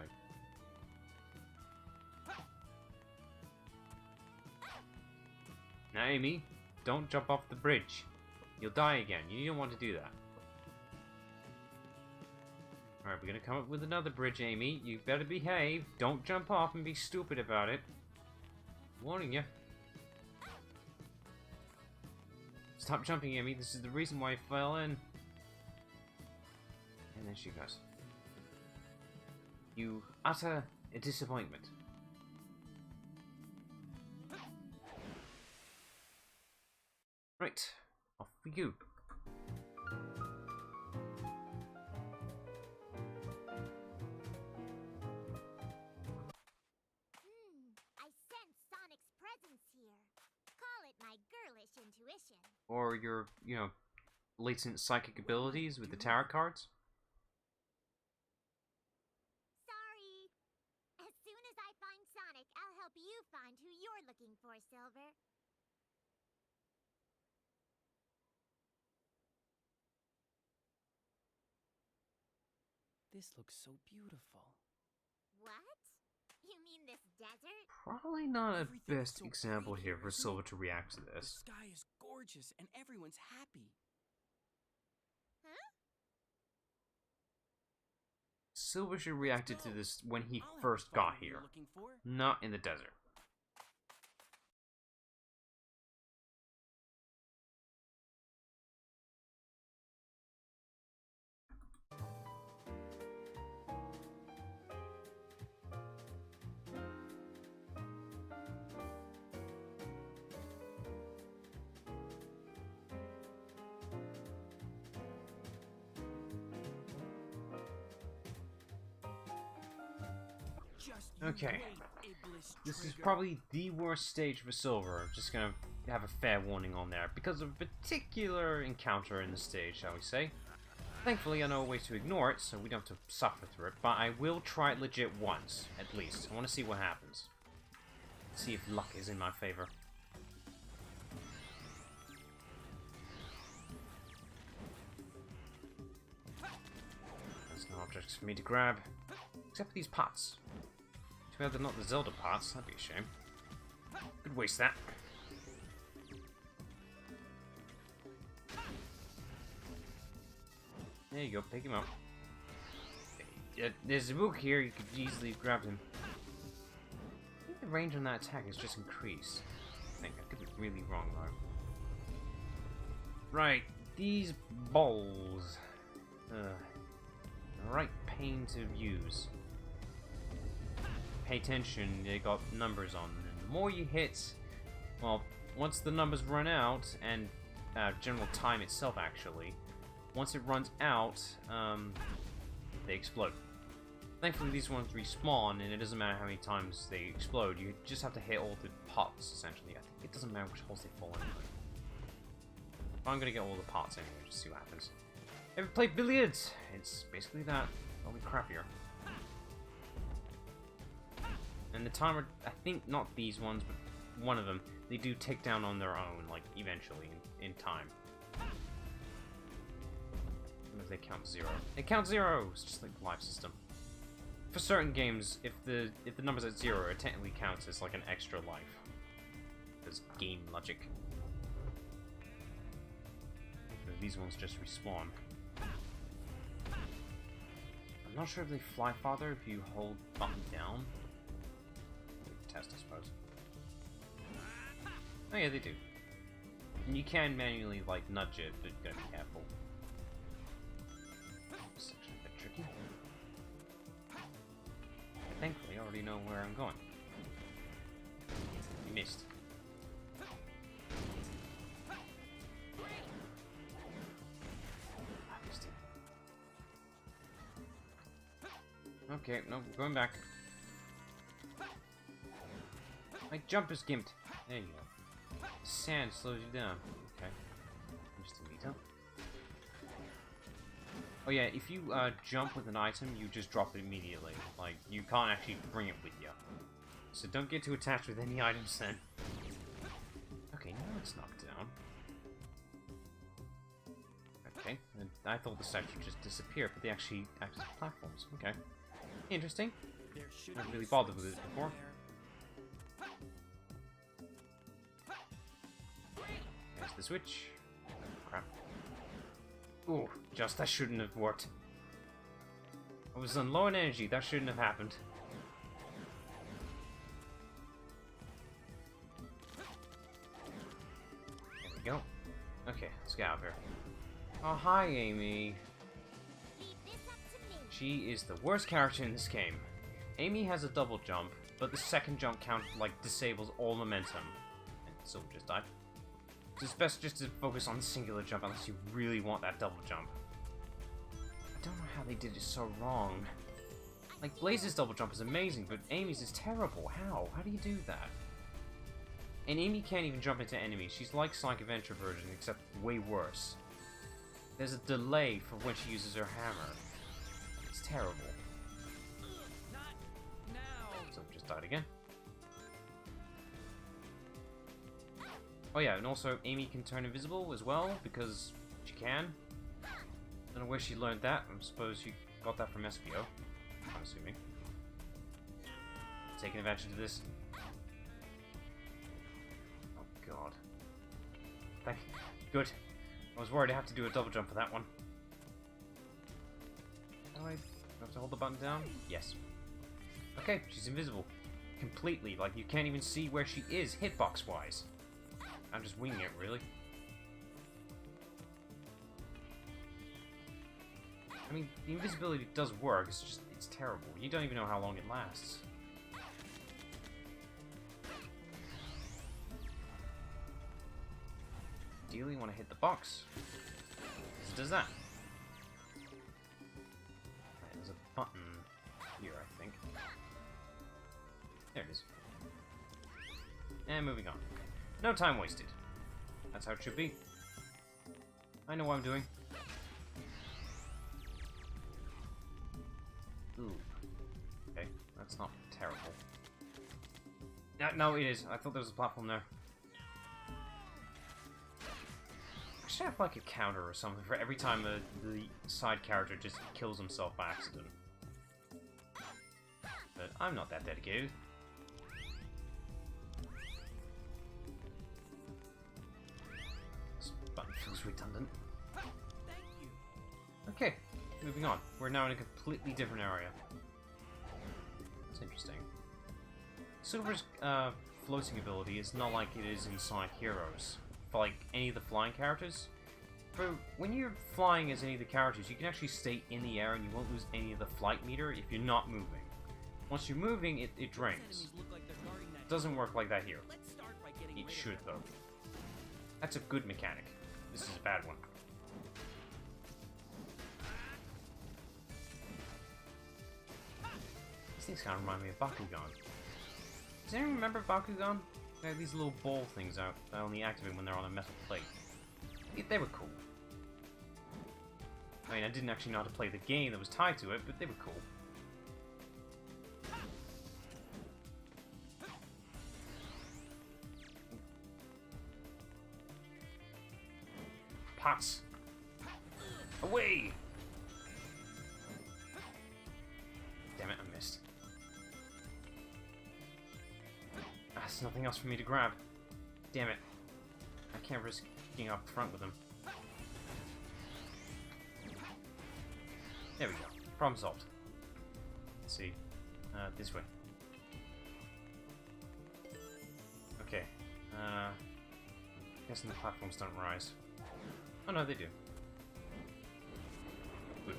Now, Amy, don't jump off the bridge. You'll die again. You don't want to do that. Alright, we're gonna come up with another bridge, Amy. You better behave. Don't jump off and be stupid about it. Warning you. Stop jumping, Amy. This is the reason why I fell in. And there she goes. You utter a disappointment. Right, off we go. I sense Sonic's presence here. Call it my girlish intuition. Or your, latent psychic abilities with the tarot cards. Sorry. As soon as I find Sonic, I'll help you find who you're looking for, Silver. This looks so beautiful. What? You mean this desert? Probably not a Everything's best so example great here here, for isn't Silver it? to react to The this. sky is gorgeous and everyone's happy. Huh? Silver should have reacted to this when he I'll help first you find got what you're here, looking for. not in the desert. Just you Okay. wait, Iblis This is Trigger. probably the worst stage for Silver. I'm just gonna have a fair warning on there because of a particular encounter in the stage, shall we say. Thankfully, I know a way to ignore it, so we don't have to suffer through it, but I will try it legit once, at least. I want to see what happens. See if luck is in my favor. There's no objects for me to grab, except for these pots. Too bad they're not the Zelda pots, that'd be a shame. Could waste that. There you go, pick him up. There's a book here, you could easily grab him. I think the range on that attack is just increased. I think I could be really wrong though. Right, these balls. Right pain to use. Pay attention, they got numbers on them. And the more you hit, well, once the numbers run out, and general time itself actually, once it runs out, they explode. Thankfully, these ones respawn, and it doesn't matter how many times they explode. You just have to hit all the pots, essentially. I think it doesn't matter which holes they fall in. I'm gonna get all the pots anyway, just see what happens. Ever played billiards? It's basically that, only crappier. And the timer, I think not these ones, but one of them, they do tick down on their own, like, eventually, in time. If they count 0. They count 0! It's just like the life system. For certain games, if the number's at 0, it technically counts as like an extra life. There's game logic. These ones just respawn. I'm not sure if they fly farther if you hold button down. Test, I suppose. Oh yeah, they do. And you can manually like nudge it, but you gotta be careful. It's actually a bit tricky. Thankfully, I already know where I'm going. You missed. I missed it. Okay, no, going back. My jump is gimped. There you go. Sand slows you down. Okay. Just a meter. Oh yeah, if you jump with an item, you just drop it immediately. Like, you can't actually bring it with you. So don't get too attached with any items then. Okay, now it's knocked down. Okay, and I thought the statue would just disappear, but they actually act as platforms. Okay. Interesting. I haven't really bothered with it before. There's the switch. Oh, crap. Ooh, that shouldn't have worked. I was on low on energy, that shouldn't have happened. There we go. Okay, let's get out of here. Oh, hi, Amy. Leave this up to me. She is the worst character in this game. Amy has a double jump, but the second jump count, like, disables all momentum. And Silver just died. It's best just to focus on the singular jump unless you really want that double jump. I don't know how they did it so wrong. Like, Blaze's double jump is amazing, but Amy's is terrible. How? How do you do that? And Amy can't even jump into enemies. She's like Sonic Adventure version, except way worse. There's a delay for when she uses her hammer. It's terrible. Not now. So just died again. Oh yeah, and also Amy can turn invisible as well, because she can. Don't know where she learned that. I suppose she got that from SPO. I'm assuming. Taking advantage of this. Oh god. Good. I was worried I have to do a double jump for that one. How do I have to hold the button down? Yes. Okay, she's invisible. Completely. Like, you can't even see where she is, hitbox-wise. I'm just winging it, really. I mean, the invisibility does work, it's just, it's terrible. You don't even know how long it lasts. Ideally, you want to hit the box. Because it does that. Right, there's a button here, I think. There it is. And moving on. No time wasted. That's how it should be. I know what I'm doing. Ooh. Okay, that's not terrible. No, it is. I thought there was a platform there. I should have like a counter or something for every time the side character just kills himself by accident. But I'm not that dedicated. This button feels redundant. Thank you. Okay, moving on. We're now in a completely different area. That's interesting. Silver's floating ability is not like it is in Sonic Heroes. For like any of the flying characters. For when you're flying as any of the characters, you can actually stay in the air and you won't lose any of the flight meter if you're not moving. Once you're moving, it drains. It doesn't work like that here. Let's start by getting It rid of should, them. though. That's a good mechanic. This is a bad one. These things kind of remind me of Bakugan. Does anyone remember Bakugan? They had these little ball things out that only activate when they're on a metal plate. They were cool. I mean, I didn't actually know how to play the game that was tied to it, but they were cool. Pots! Away! Damn it, I missed. There's nothing else for me to grab. Damn it. I can't risk getting up front with him. There we go. Problem solved. Let's see. This way. Okay. Guessing the platforms don't rise. Oh no, they do. Good.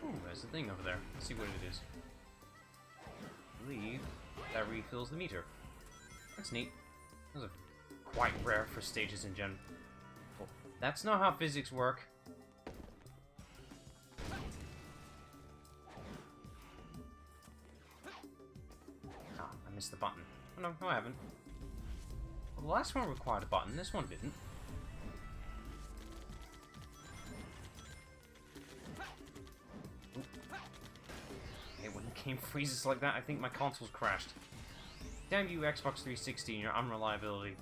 Ooh, there's a thing over there. Let's see what it is. I believe that refills the meter. That's neat. Those are quite rare for stages in general. Well, that's not how physics work. Ah, I missed the button. Oh no, I haven't. Well, the last one required a button, this one didn't. Hey, when the game freezes like that, I think my console's crashed. Damn you, Xbox 360, and your unreliability.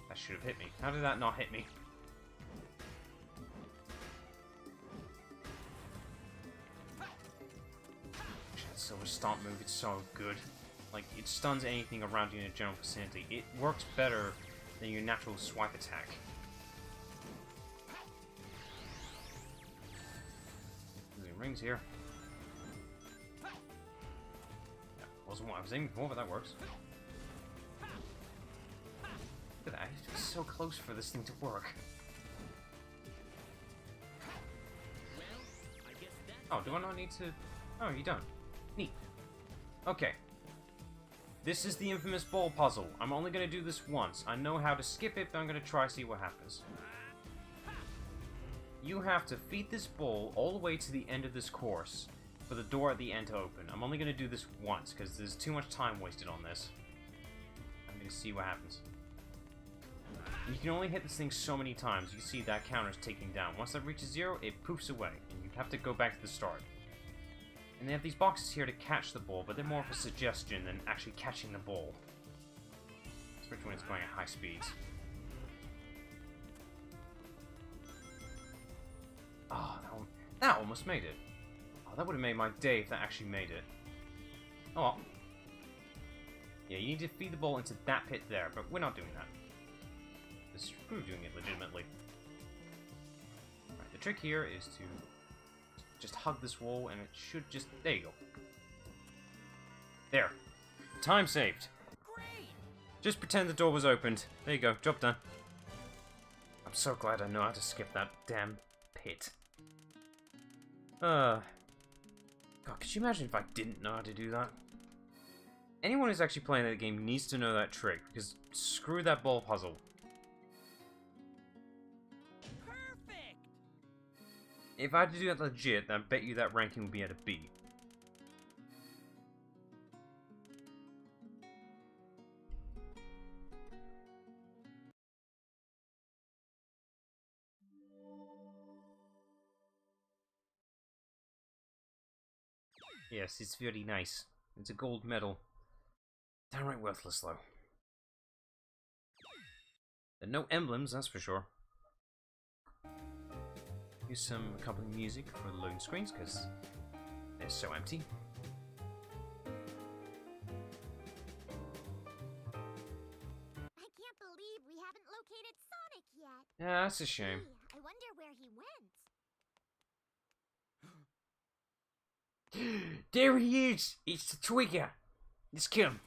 That should have hit me. How did that not hit me? That Silver Stomp move, it's so good. Like, it stuns anything around you in a general vicinity. It works better than your natural swipe attack. Rings here. Yeah, wasn't what I was aiming for, but that works. Look at that, I have to be so close for this thing to work. Oh, do I not need to... Oh, you don't. Neat. Okay. This is the infamous ball puzzle. I'm only going to do this once. I know how to skip it, but I'm going to try to see what happens. You have to feed this ball all the way to the end of this course for the door at the end to open. I'm only going to do this once because there's too much time wasted on this. I'm going to see what happens. You can only hit this thing so many times. You see that counter's ticking down. Once that reaches 0, it poofs away and you have to go back to the start. And they have these boxes here to catch the ball, but they're more of a suggestion than actually catching the ball. Especially when it's going at high speeds. Oh, that almost made it. Oh, that would have made my day if that actually made it. Oh well. Yeah, you need to feed the ball into that pit there, but we're not doing that. We're doing it legitimately. Right, the trick here is to just hug this wall, and it should just... There you go. There. Time saved. Great! Just pretend the door was opened. There you go, job done. I'm so glad I know how to skip that damn pit. God, could you imagine if I didn't know how to do that? Anyone who's actually playing that game needs to know that trick, because screw that ball puzzle. Perfect! If I had to do that legit, then I bet you that ranking would be at a B. Yes, it's very nice. It's a gold medal. Downright worthless, though. There are no emblems, that's for sure. Here's some accompanying music for the loading screens, because they're so empty. I can't believe we haven't located Sonic yet. Yeah, that's a shame. Gee, I wonder where he went. There he is! It's the Twigger! Let's kill him.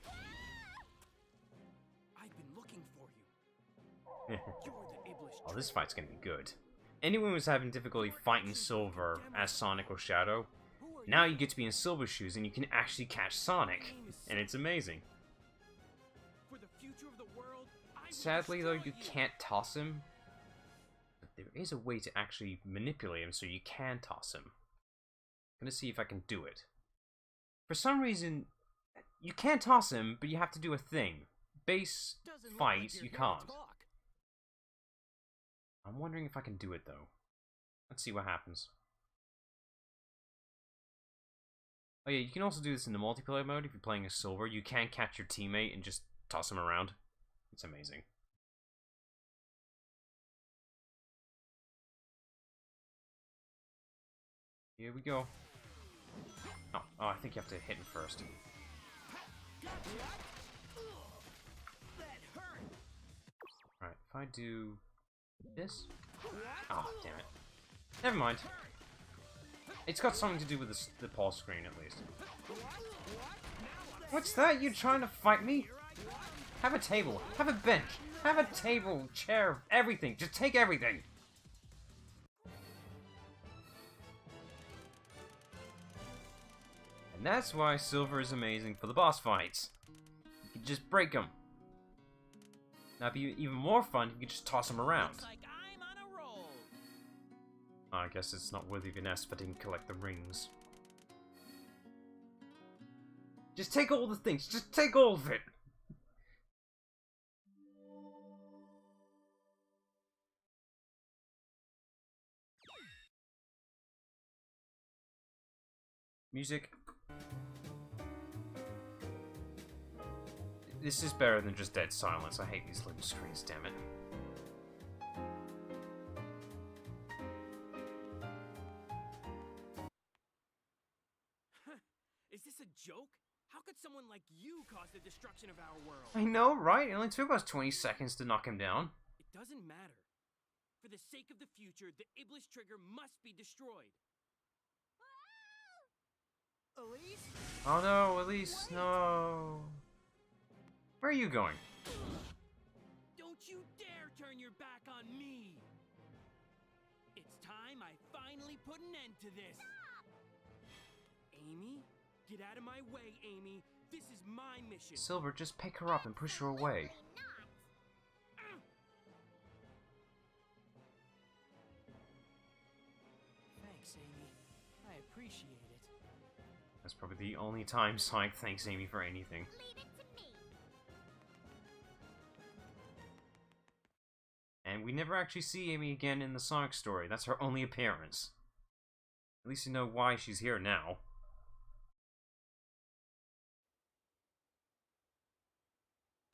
I've been looking for you. You're the Iblis Oh, this fight's gonna be good. Anyone who's having difficulty fighting Silver as Sonic or Shadow, now you get to be in Silver's shoes and you can actually catch Sonic. And it's amazing. For the future of the world, I will Sadly though, destroy you can't toss him. But there is a way to actually manipulate him so you can toss him. I'm gonna see if I can do it. For some reason, you can toss him, but you have to do a thing. Base Doesn't look fight, like you're you here to can't. talk. I'm wondering if I can do it though. Let's see what happens. Oh yeah, you can also do this in the multiplayer mode if you're playing as Silver. You can catch your teammate and just toss him around. It's amazing. Here we go. Oh, I think you have to hit him first. Alright, if I do this... Oh, damn it. Never mind. It's got something to do with the pause screen, at least. What's that? You trying to fight me? Have a table. Have a bench. Have a table, chair, everything. Just take everything. And that's why Silver is amazing for the boss fights. You can just break them. Now, it'd be even more fun if you could just toss them around. Looks like I'm on a roll. I guess it's not worthy of an S if I didn't collect the rings. Just take all the things. Just take all of it. Music. This is better than just dead silence. I hate these little screens, damn it. Is this a joke? How could someone like you cause the destruction of our world? I know, right? It only took us 20 seconds to knock him down. It doesn't matter. For the sake of the future, the Iblis trigger must be destroyed. Elise? Oh no, Elise, no. Where are you going? Don't you dare turn your back on me! It's time I finally put an end to this. Amy? Get out of my way, Amy. This is my mission. Silver, just pick her up and push her away. Thanks, Amy. I appreciate it. That's probably the only time Sonic thanks Amy for anything. Leave it to me. And we never actually see Amy again in the Sonic story. That's her only appearance. At least you know why she's here now.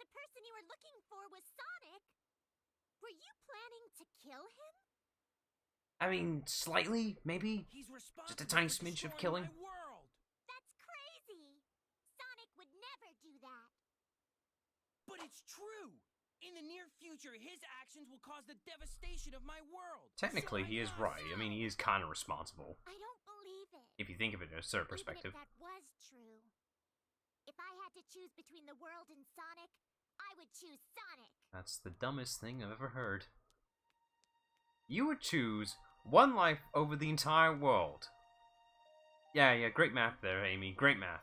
The person you were looking for was Sonic. Were you planning to kill him? I mean, slightly, maybe? He's responsible Just a tiny for smidge of destroying killing? my world. That's crazy. Sonic would never do that. But it's true. In the near future, his actions will cause the devastation of my world. Technically, So he is must right. I mean, he is kind of responsible. I don't believe it. If you think of it in a certain perspective. Even if that was true. If I had to choose between the world and Sonic, I would choose Sonic. That's the dumbest thing I've ever heard. You would choose one life over the entire world. Yeah, great math there, Amy. Great math.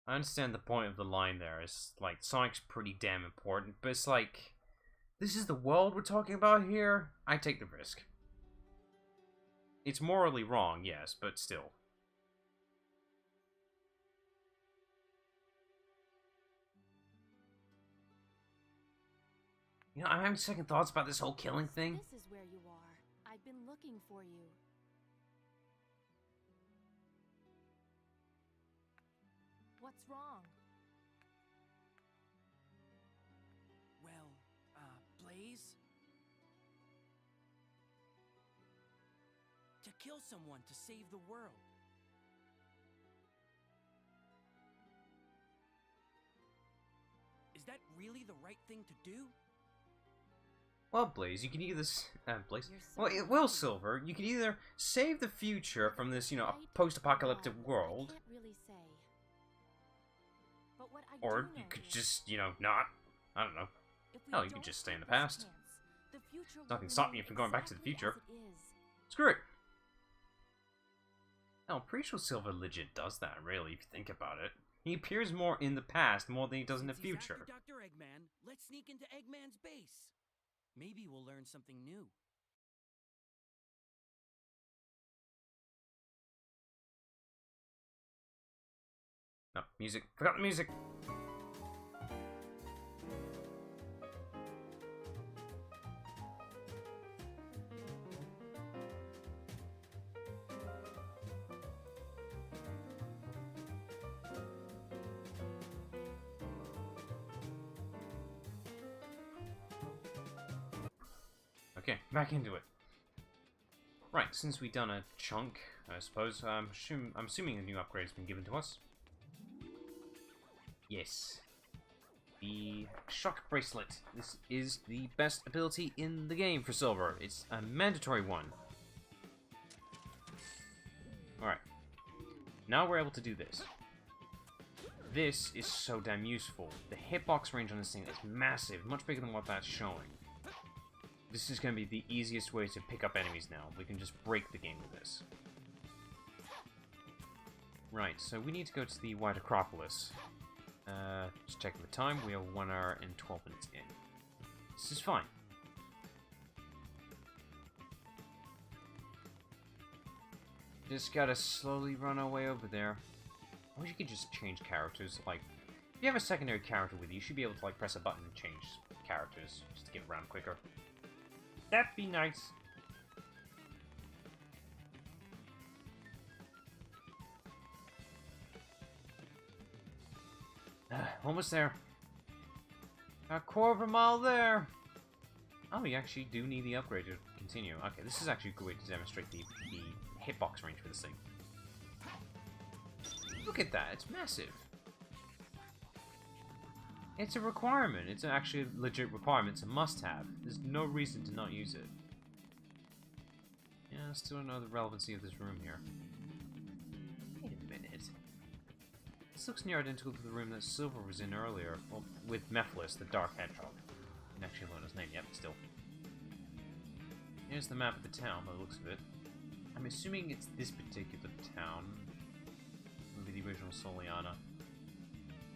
I understand the point of the line there. It's like, Sonic's pretty damn important, but it's like, this is the world we're talking about here? I take the risk. It's morally wrong, yes, but still. You know, I'm having second thoughts about this whole killing thing. This is where you are. I've been looking for you. What's wrong? Well, Blaze? To kill someone to save the world. Is that really the right thing to do? Well, Blaze, you can either... Blaze? You're so Well, Will Silver, you can either save the future from this, you know, Right? post-apocalyptic Well, world, I can't really say. But what I or do you know could is, just, you know, not. I don't know. if we hell, you could don't just stay in the take this past. chance, the future will Nothing stopping you remain from going back to the exactly future. as it is. Screw it. Hell, I'm pretty sure Silver legit does that, really, if you think about it. He appears more in the past more than he does in the Since he's future. after Dr. Eggman, let's sneak into Eggman's base. Maybe we'll learn something new. No, music. Forgot the music. Okay, back into it. Right, since we've done a chunk, I suppose, I'm assuming a new upgrade has been given to us. Yes. The Shock Bracelet. This is the best ability in the game for Silver. It's a mandatory one. Alright. Now we're able to do this. This is so damn useful. The hitbox range on this thing is massive, much bigger than what that's showing. This is going to be the easiest way to pick up enemies now. We can just break the game with this. Right, so we need to go to the White Acropolis. Just checking the time. We are 1 hour and 12 minutes in. This is fine. Just gotta slowly run our way over there. I wish you could just change characters. Like, if you have a secondary character with you, you should be able to like press a button and change characters just to get around quicker. That'd be nice. Almost there. A quarter of a mile there. Oh, we actually do need the upgrade to continue. Okay, this is actually a good way to demonstrate the hitbox range for this thing. Look at that, it's massive. It's a requirement. It's actually a legit requirement. It's a must-have. There's no reason to not use it. Yeah, I still don't know the relevancy of this room here. Wait a minute. This looks near identical to the room that Silver was in earlier. Well, with Mephiles, the Dark Hedgehog. I didn't actually learn his name yet, but still. Here's the map of the town, by the looks of it. I'm assuming it's this particular town. Maybe the original Soliana.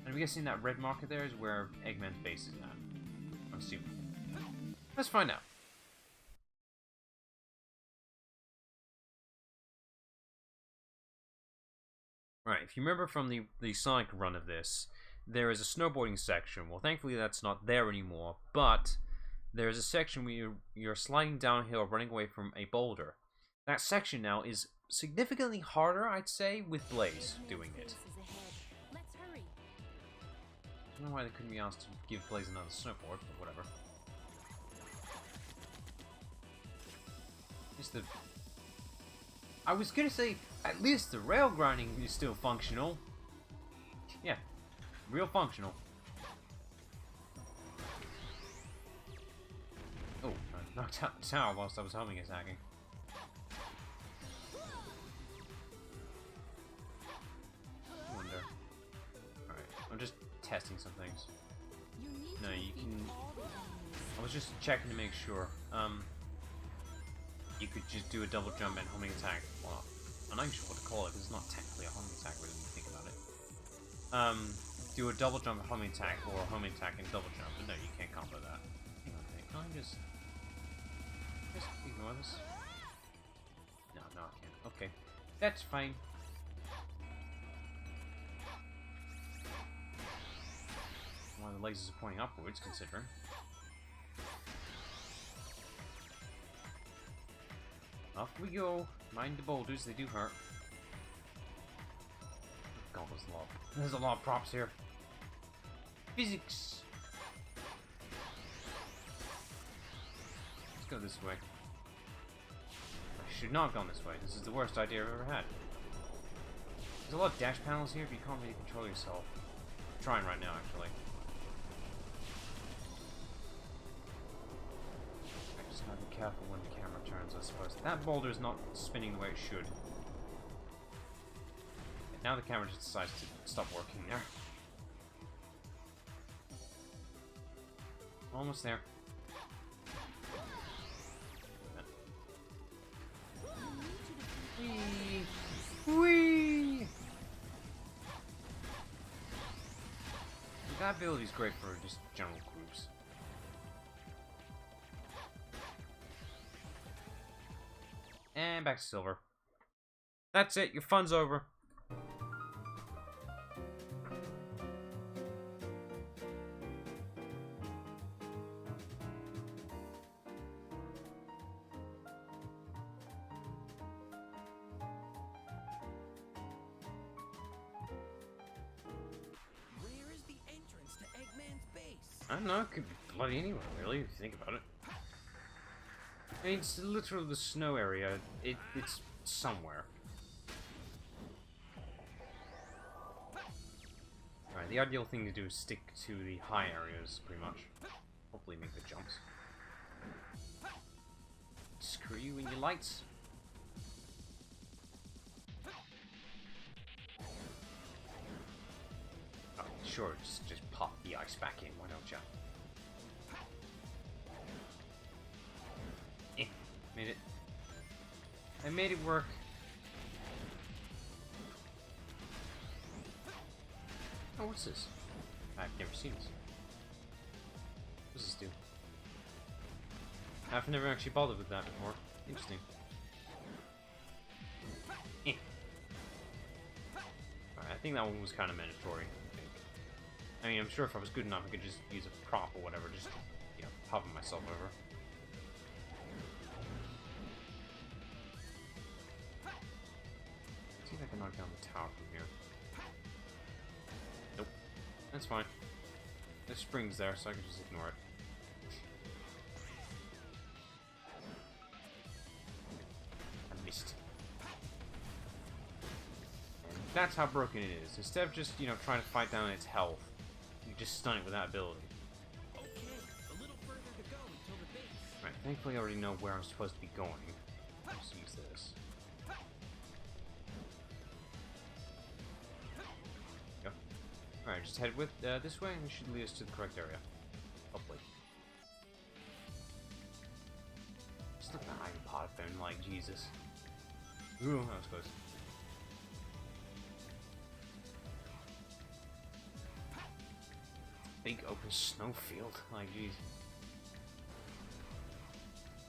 And I'm guessing that red marker there is where Eggman's base is at. I'm assuming. Let's find out. Right, if you remember from the Sonic run of this, there is a snowboarding section. Well, thankfully that's not there anymore, but there is a section where you're sliding downhill running away from a boulder. That section now is significantly harder, I'd say, with Blaze doing it. Let's hurry. I don't know why they couldn't be asked to give Blaze another snowboard, but whatever. Just the... I was gonna say, at least the rail grinding is still functional. Yeah, real functional. Oh, I knocked out the tower whilst I was homing attacking. I wonder. Alright, I'm just testing some things. No, you can... I was just checking to make sure. You could just do a double jump and homing attack. Well, I'm not even sure what to call it, because it's not technically a homing attack, really, when you think about it. do a double jump homing attack or a homing attack and double jump. But no, you can't combo that. Hang on a minute, can I just ignore this? No, I can't. Okay, that's fine. One of the lasers are pointing upwards, considering. Off we go. Mind the boulders, they do hurt. God, there's a lot of props here. Physics. Let's go this way. I should not have gone this way. This is the worst idea I've ever had. There's a lot of dash panels here, but you can't really control yourself. I'm trying right now, actually. I just gotta be careful when the camera turns, I suppose. That boulder is not spinning the way it should. And now the camera just decides to stop working there. Almost there. Whee! Whee! That ability is great for just general groups. And back to silver. That's it, your fun's over. I don't know, it could be bloody anywhere, really, if you think about it. I mean, it's literally the snow area. It's somewhere. Alright, the ideal thing to do is stick to the high areas, pretty much. Hopefully make the jumps. Screw you and your lights. Oh, sure, just pop the ice back in, why don't ya? Made it. I made it work. Oh, what's this? I've never seen this. What does this do? I've never actually bothered with that before. Interesting. Alright, I think that one was kind of mandatory, I mean, I'm sure if I was good enough, I could just use a prop or whatever, just to, you know, hover myself over. Let's see if I can knock down the tower from here. Nope. That's fine. The spring's there, so I can just ignore it. I missed. And that's how broken it is. Instead of just, you know, trying to fight down its health, you just stun it with that ability. Okay, a little further to go until the base. Right, thankfully I already know where I'm supposed to be going. Let's use this. Go. Alright, just head with this way and it should lead us to the correct area. Hopefully. Just look at the iPod phone, like, Jesus. Ooh, that was close. Big open snowfield, like, jeez.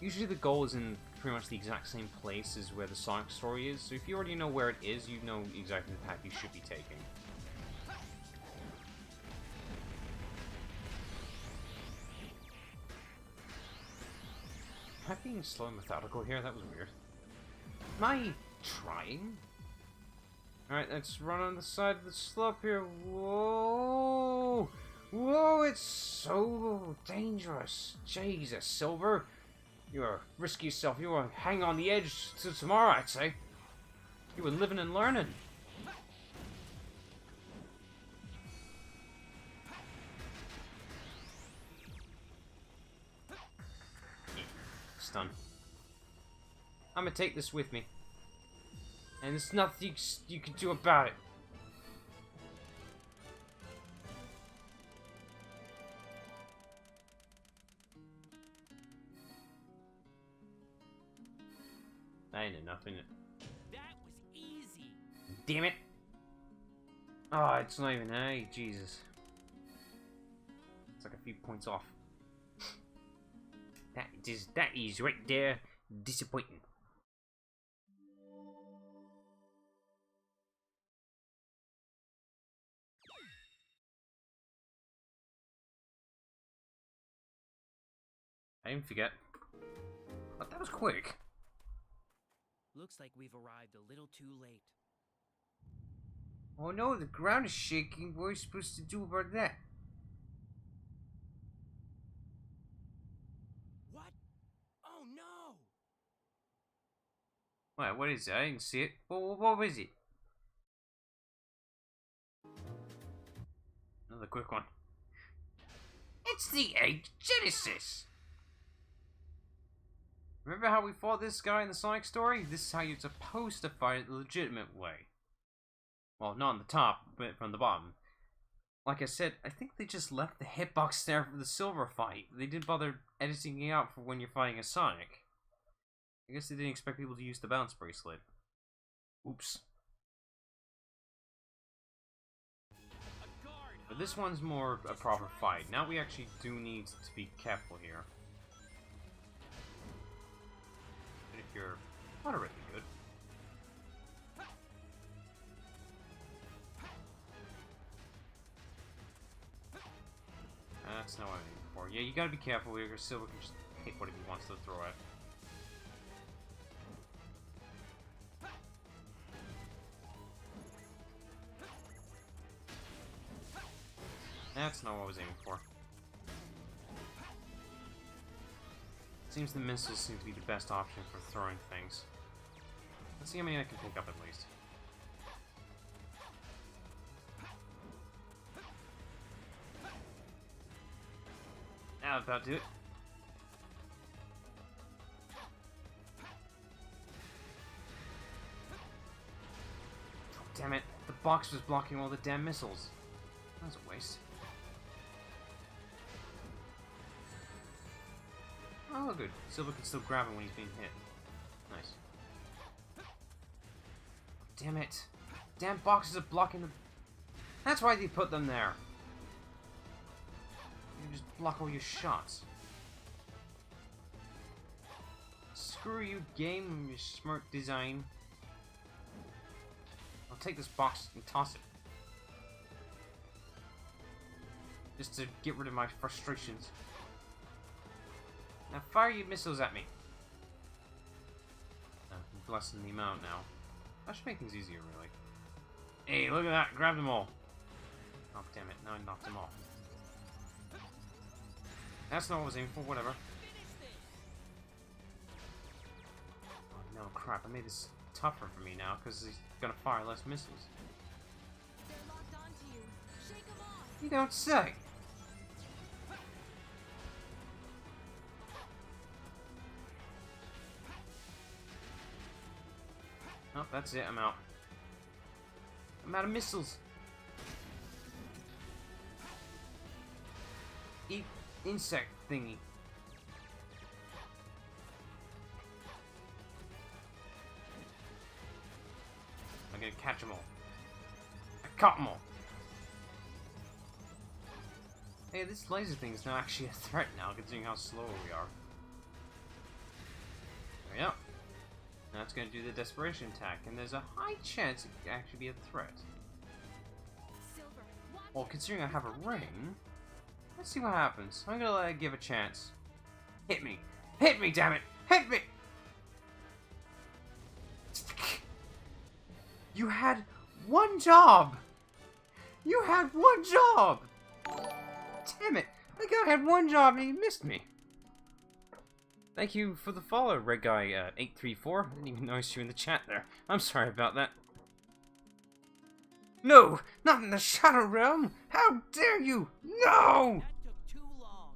Usually the goal is in pretty much the exact same place as where the Sonic story is, so if you already know where it is, you know exactly the path you should be taking. Am I being slow and methodical here? That was weird. Am I trying? Alright, let's run on the side of the slope here. Whoa! Whoa, it's so dangerous. Jesus, Silver. You are risky yourself. You are hang on the edge to tomorrow, I'd say. You were living and learning. Stun. I'm gonna take this with me. And there's nothing you can do about it. That ain't enough, innit? That was easy. Damn it! Oh, it's not even A. Jesus. It's like a few points off. That is right there disappointing. I didn't forget. But that was quick. Looks like we've arrived a little too late. Oh no, the ground is shaking. What are we supposed to do about that? What? Oh no! Wait, what is it? I didn't see it. What was it? Another quick one. It's the 8th Genesis! Remember how we fought this guy in the Sonic story? This is how you're supposed to fight it the legitimate way. Well, not on the top, but from the bottom. Like I said, I think they just left the hitbox there for the silver fight. They didn't bother editing it out for when you're fighting a Sonic. I guess they didn't expect people to use the bounce bracelet. Oops. But this one's more a proper fight. Now we actually do need to be careful here. But if you're moderately good. That's not what I'm aiming for. Yeah, you gotta be careful here, because Silver can just hit whatever he wants to throw at. That's not what I was aiming for. Seems the missiles seem to be the best option for throwing things. Let's see how many I can pick up at least. Now about do it. Oh, damn it. The box was blocking all the damn missiles. That was a waste. Oh, good. Silver can still grab him when he's being hit. Nice. Damn it. Damn boxes are blocking the... That's why they put them there. You can just block all your shots. Screw you, game, and your smart design. I'll take this box and toss it. Just to get rid of my frustrations. Now fire your missiles at me. I'm blessing the amount now. That should make things easier, really. Hey, look at that! Grab them all! Oh, damn it. Now I knocked them off. That's not what I was aiming for, whatever. Oh no, crap. I made this tougher for me now, because he's gonna fire less missiles. They're locked onto you. Shake them off. You don't say. Oh, that's it. I'm out. I'm out of missiles. Eat insect thingy. I'm gonna catch them all. I caught them all. Hey, this laser thing is not actually a threat now, considering how slow we are. There we go. Now it's going to do the desperation attack, and there's a high chance it could actually be a threat. Silver, watch Well, it. considering I have a ring, let's see what happens. I'm going to let it give a chance. Hit me! Hit me, damn it! Hit me! You had one job! You had one job! Damn it! The guy had one job and he missed me. Thank you for the follow, Red Guy 834. I didn't even notice you in the chat there. I'm sorry about that. No, not in the Shadow Realm! How dare you! No! That took too long.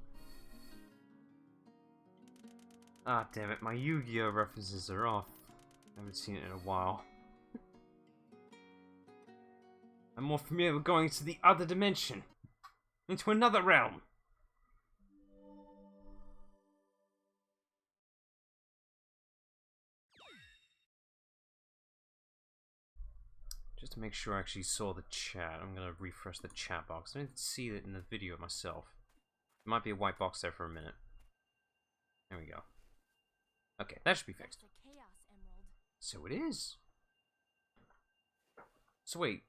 Ah, damn it. My Yu-Gi-Oh references are off. I haven't seen it in a while. I'm more familiar with going to the other dimension. Into another realm. Just to make sure I actually saw the chat. I'm gonna refresh the chat box. I didn't see it in the video myself. There might be a white box there for a minute. There we go. Okay, that should be fixed. That's a Chaos Emerald. So it is. So wait.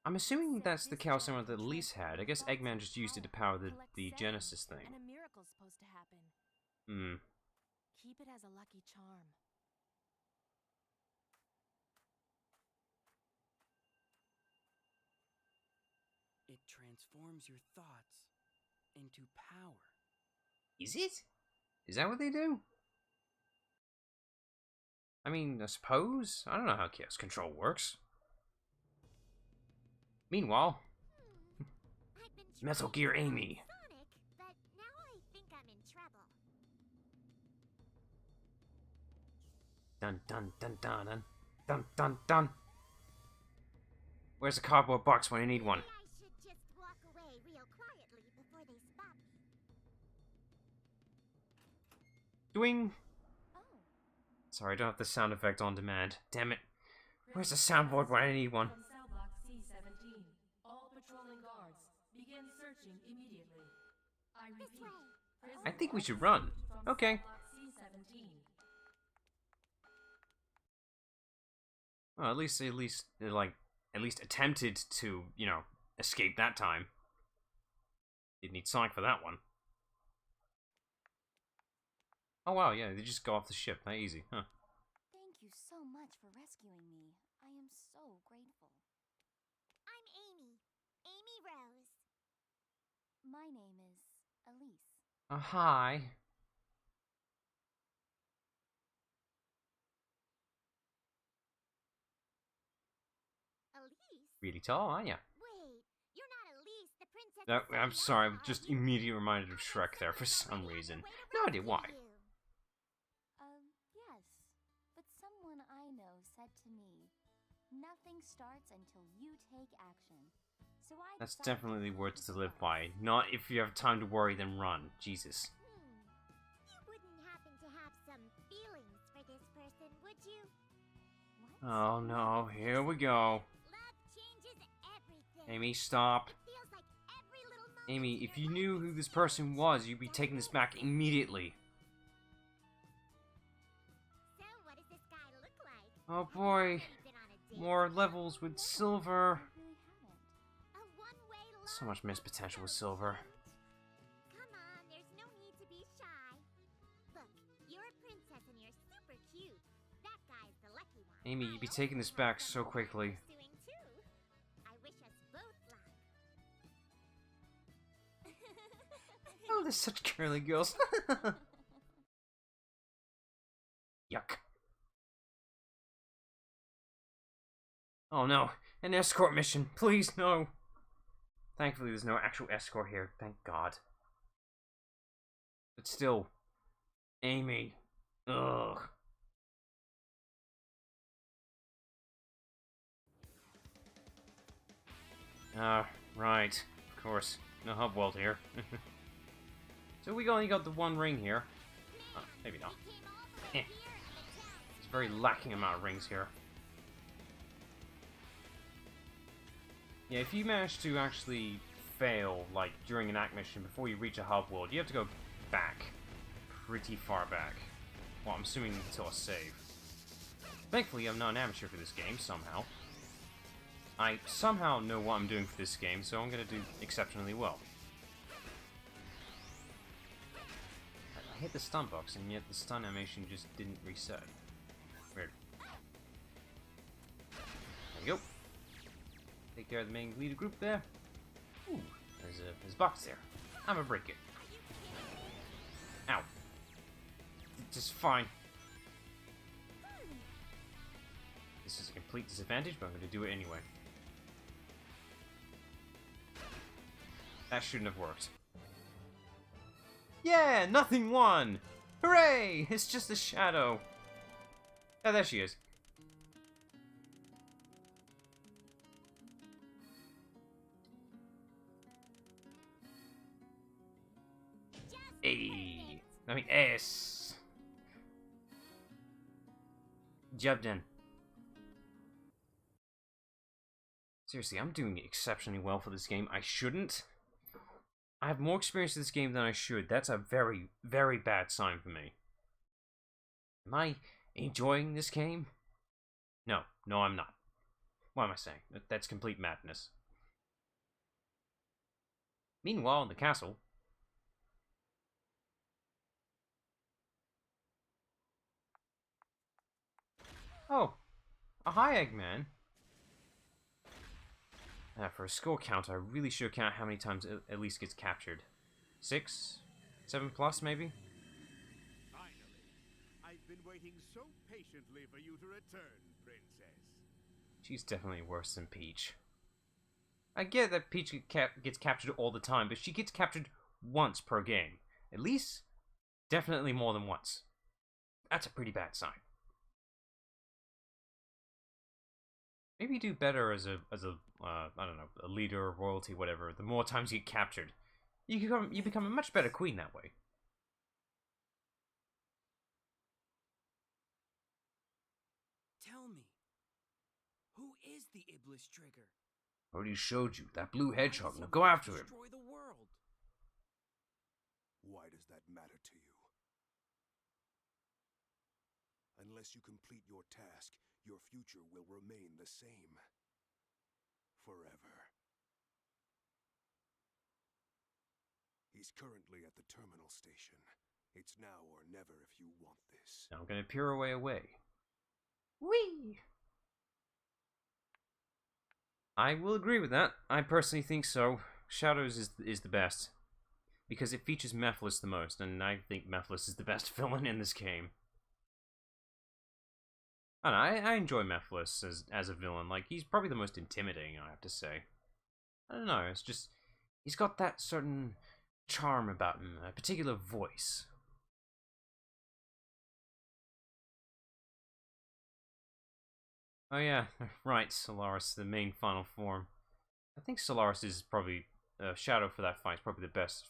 I'm assuming that's the Chaos Emerald that Elise had. I guess Eggman just used it to power the Genesis thing. And a miracle's supposed to happen. Hmm. Keep it as a lucky charm. It transforms your thoughts into power. Is it? Is that what they do? I mean, I suppose. I don't know how Chaos Control works. Meanwhile, I've been Metal trying Gear to solve Amy. Sonic, but now I think I'm in trouble. Dun dun dun dun dun dun dun dun. Where's the cardboard box when I need one? Maybe I should just walk away real quietly before they spot me. Doing. Oh, Sorry, I don't have the sound effect on demand. Damn it. Where's the soundboard when I need one? From cell block C-17. All patrolling guards, begin searching immediately. I repeat. way. I think we should run. From Okay. cell block C-17. Well, at least they at least attempted to, you know, escape that time. Didn't need Sonic for that one. Oh wow, yeah, they just go off the ship. That easy, huh? thank you so much for rescuing me. I am so grateful. I'm Amy. Amy Rose. My name is Elise. Hi. Elise? Really tall, aren't ya? Wait, you're not Elise, the princess No, of I'm Soleil, sorry, I'm are just you? immediately reminded of I Shrek thought there for someone some was on reason. their way to No idea rescue why. you. Yes. But someone I know said to me, nothing starts until you take action. So I That's decided definitely to words to take live the by. plunge. Not if you have time to worry, then run. Jesus. You wouldn't happen to have some feelings for this person, would you? What? Oh no, here we go. Love changes everything. Amy, stop. It feels like every little moment Amy, in if your you life knew is who this a person chance. was, you'd be taking this back immediately. So what does this guy look like? Oh Have you boy. already been on a date More with him? levels with Silver. I really haven't. A one-way So love much missed makes potential with so Silver. sweet. Come on, there's no need to be shy. Look, you're a princess and you're super cute. That guy's the lucky one. Amy, I you'd be also taking this have back something so worth quickly. pursuing too. I wish us both luck. Oh, they're such curly girls. Yuck. Oh no, an escort mission. Please, no. Thankfully, there's no actual escort here. Thank God. But still, Amy. Ugh. Right. Of course. No hub world here. So we only got the one ring here. Oh, maybe not. We came all the way Eh. here in the town. It's a very lacking amount of rings here. Yeah, if you manage to actually fail, like, during an act mission before you reach a hub world, you have to go back. Pretty far back. Well, I'm assuming until a save. Thankfully, I'm not an amateur for this game, somehow. I somehow know what I'm doing for this game, so I'm gonna do exceptionally well. I hit the stun box, and yet the stun animation just didn't reset. Weird. There we go. Take care of the main leader group there. Ooh, there's a box there. I'm gonna break it. Ow. Just fine. This is a complete disadvantage, but I'm gonna do it anyway. That shouldn't have worked. Yeah, nothing won! Hooray! It's just a shadow. Oh, there she is. A. I mean S. Job done. Seriously, I'm doing exceptionally well for this game. I shouldn't. I have more experience with this game than I should. That's a very, very bad sign for me. Am I enjoying this game? No, I'm not. What am I saying? That's complete madness. Meanwhile, in the castle... Oh, a hi, Eggman. For a score count, I really should count how many times it at least gets captured. 6? 7 plus, maybe? Finally. I've been waiting so patiently for you to return, Princess. She's definitely worse than Peach. I get that Peach gets captured all the time, but she gets captured once per game. At least, definitely more than once. That's a pretty bad sign. Maybe do better as a I don't know, a leader, royalty, whatever. The more times you get captured, you become a much better queen that way. Tell me, who is the Iblis Trigger? I already showed you that blue Why hedgehog. does Now he go want to after him. Destroy the world. Why does that matter to you? Unless you complete your task, your future will remain the same. Forever. He's currently at the terminal station. It's now or never if you want this. Now I'm gonna peer away. Whee! I will agree with that. I personally think so. Shadows is the best. Because it features Mephiles the most, and I think Mephiles is the best villain in this game. I don't know, I enjoy Mephiles as a villain. Like, he's probably the most intimidating, I have to say. I don't know, it's just... He's got that certain charm about him, a particular voice. Oh yeah, right, Solaris, the main final form. I think Solaris is probably... Shadow for that fight is probably the best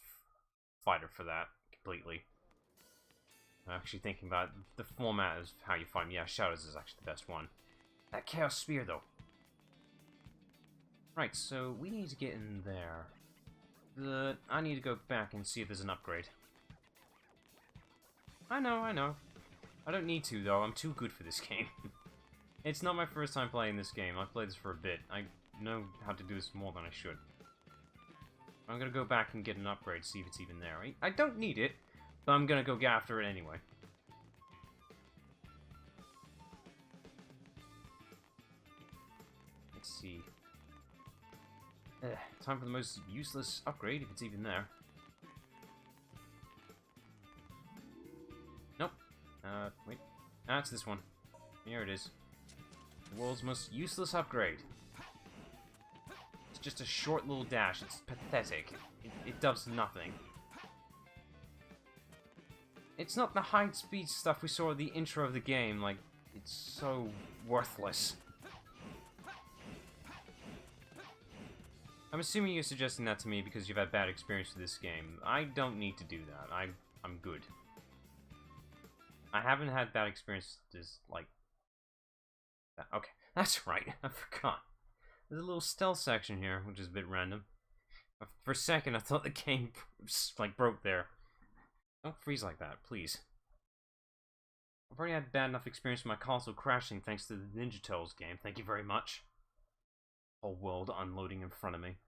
fighter for that, completely. I'm actually thinking about the format of how you fight him. Yeah, Shadows is actually the best one. That Chaos Spear, though. Right, so we need to get in there. I need to go back and see if there's an upgrade. I know. I don't need to, though. I'm too good for this game. It's not my first time playing this game. I've played this for a bit. I know how to do this more than I should. I'm gonna go back and get an upgrade, see if it's even there. I don't need it, but I'm gonna go get after it anyway. Let's see. Time for the most useless upgrade, if it's even there. Nope. Wait. It's this one. Here it is. The world's most useless upgrade. It's just a short little dash. It's pathetic. It does nothing. It's not the high speed stuff we saw at the intro of the game. Like, it's so worthless. I'm assuming you're suggesting that to me because you've had bad experience with this game. I don't need to do that. I'm good. I haven't had bad experiences like that. Okay, that's right. I forgot. There's a little stealth section here, which is a bit random. For a second, I thought the game like broke there. Don't freeze like that, please. I've already had bad enough experience with my console crashing thanks to the Ninja Turtles game. Thank you very much. Whole world unloading in front of me.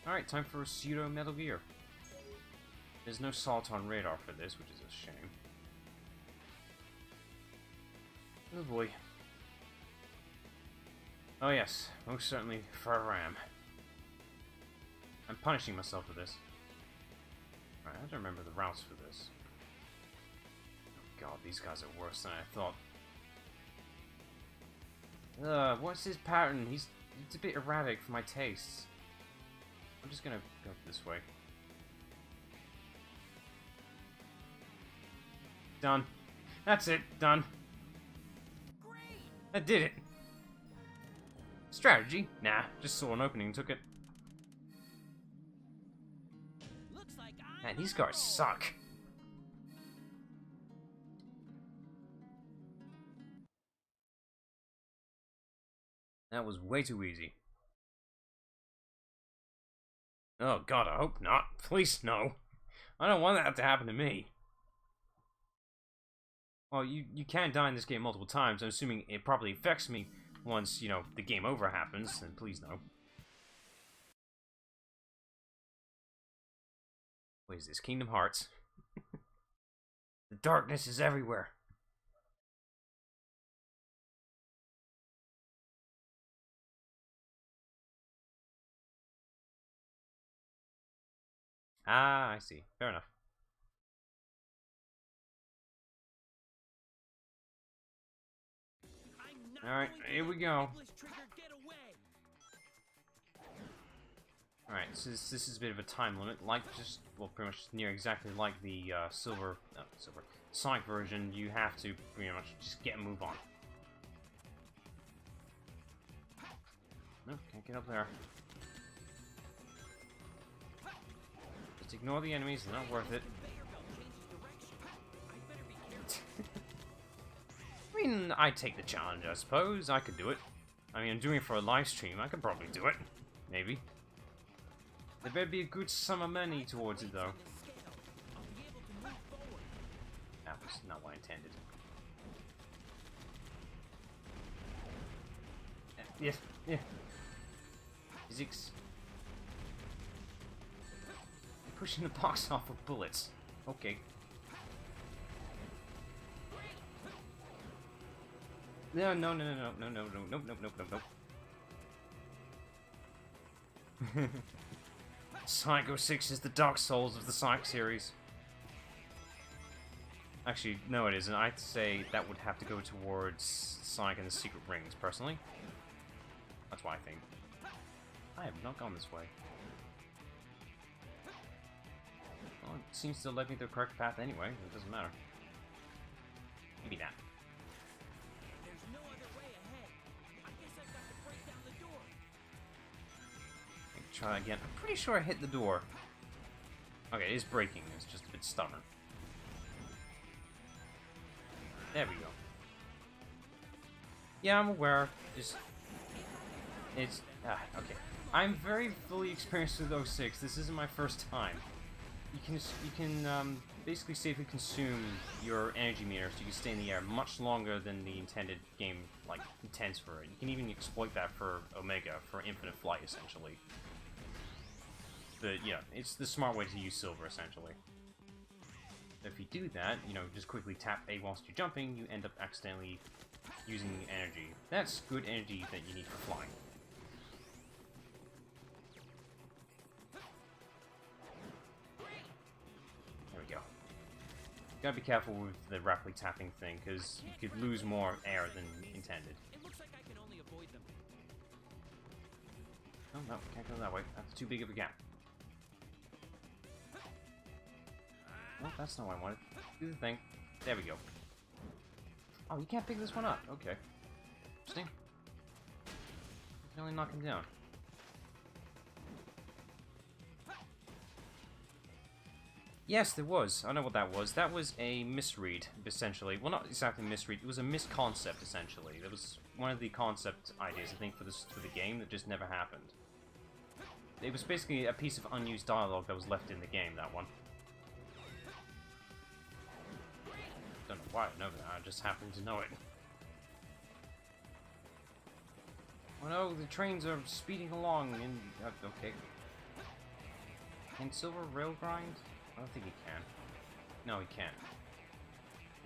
Alright, time for a pseudo Metal Gear. There's no salt on radar for this, which is a shame. Oh boy. Oh yes, most certainly for a ram. I'm punishing myself for this. Alright, I have to remember the routes for this. Oh god, these guys are worse than I thought. What's his pattern? It's a bit erratic for my tastes. I'm just gonna go this way. Done. That's it. Done. Great! I did it. Strategy? Nah, just saw an opening and took it. Looks like Man, these guys suck. That was way too easy. Oh god, I hope not. Please, no. I don't want that to happen to me. Well, you can die in this game multiple times. I'm assuming it probably affects me once, you know, the game over happens, then please no. What is this? Kingdom Hearts. The darkness is everywhere. Ah, I see. Fair enough. Alright, here we go. Alright, so this is a bit of a time limit, like just, well, pretty much near exactly like the Sonic version. You have to pretty much just get and move on. No, can't get up there. Just ignore the enemies, they're not worth it. I mean, I'd take the challenge, I suppose. I could do it. I mean, I'm doing it for a live stream. I could probably do it. Maybe. There better be a good sum of money towards it, though. That was not what I intended. Yeah, yeah. Physics. I'm pushing the box off with bullets. Okay. No, no, no, no, no, no, no, no, no, no, no, no. Sonic 06 is the Dark Souls of the Sonic series. Actually, no it isn't. I'd say that would have to go towards Sonic and the Secret Rings, personally. That's what I think. I have not gone this way. Well, it seems to lead me to the correct path anyway. It doesn't matter. Maybe not. Try again. I'm pretty sure I hit the door. Okay, it is breaking. It's just a bit stubborn. There we go. Yeah, I'm aware. It's okay. I'm very fully experienced with 06. This isn't my first time. You can basically safely consume your energy meter so you can stay in the air much longer than the intended game like intends for it. You can even exploit that for Omega for infinite flight essentially. But yeah, it's the smart way to use silver, essentially. If you do that, you know, just quickly tap A whilst you're jumping, you end up accidentally using energy. That's good energy that you need for flying. There we go. Gotta be careful with the rapidly tapping thing, because you could lose more air than intended. It looks like I can only avoid them. Oh no, can't go that way. That's too big of a gap. Well, that's not what I wanted. Do the thing. There we go. Oh, you can't pick this one up. Okay. Interesting. You can only knock him down. Yes, there was. I know what that was. That was a misread, essentially. Well, not exactly misread. It was a misconcept, essentially. That was one of the concept ideas, I think, for the game that just never happened. It was basically a piece of unused dialogue that was left in the game, that one. Don't know why I know that, I just happen to know it. Oh no, the trains are speeding along in... okay. Can Silver rail grind? I don't think he can. No, he can't.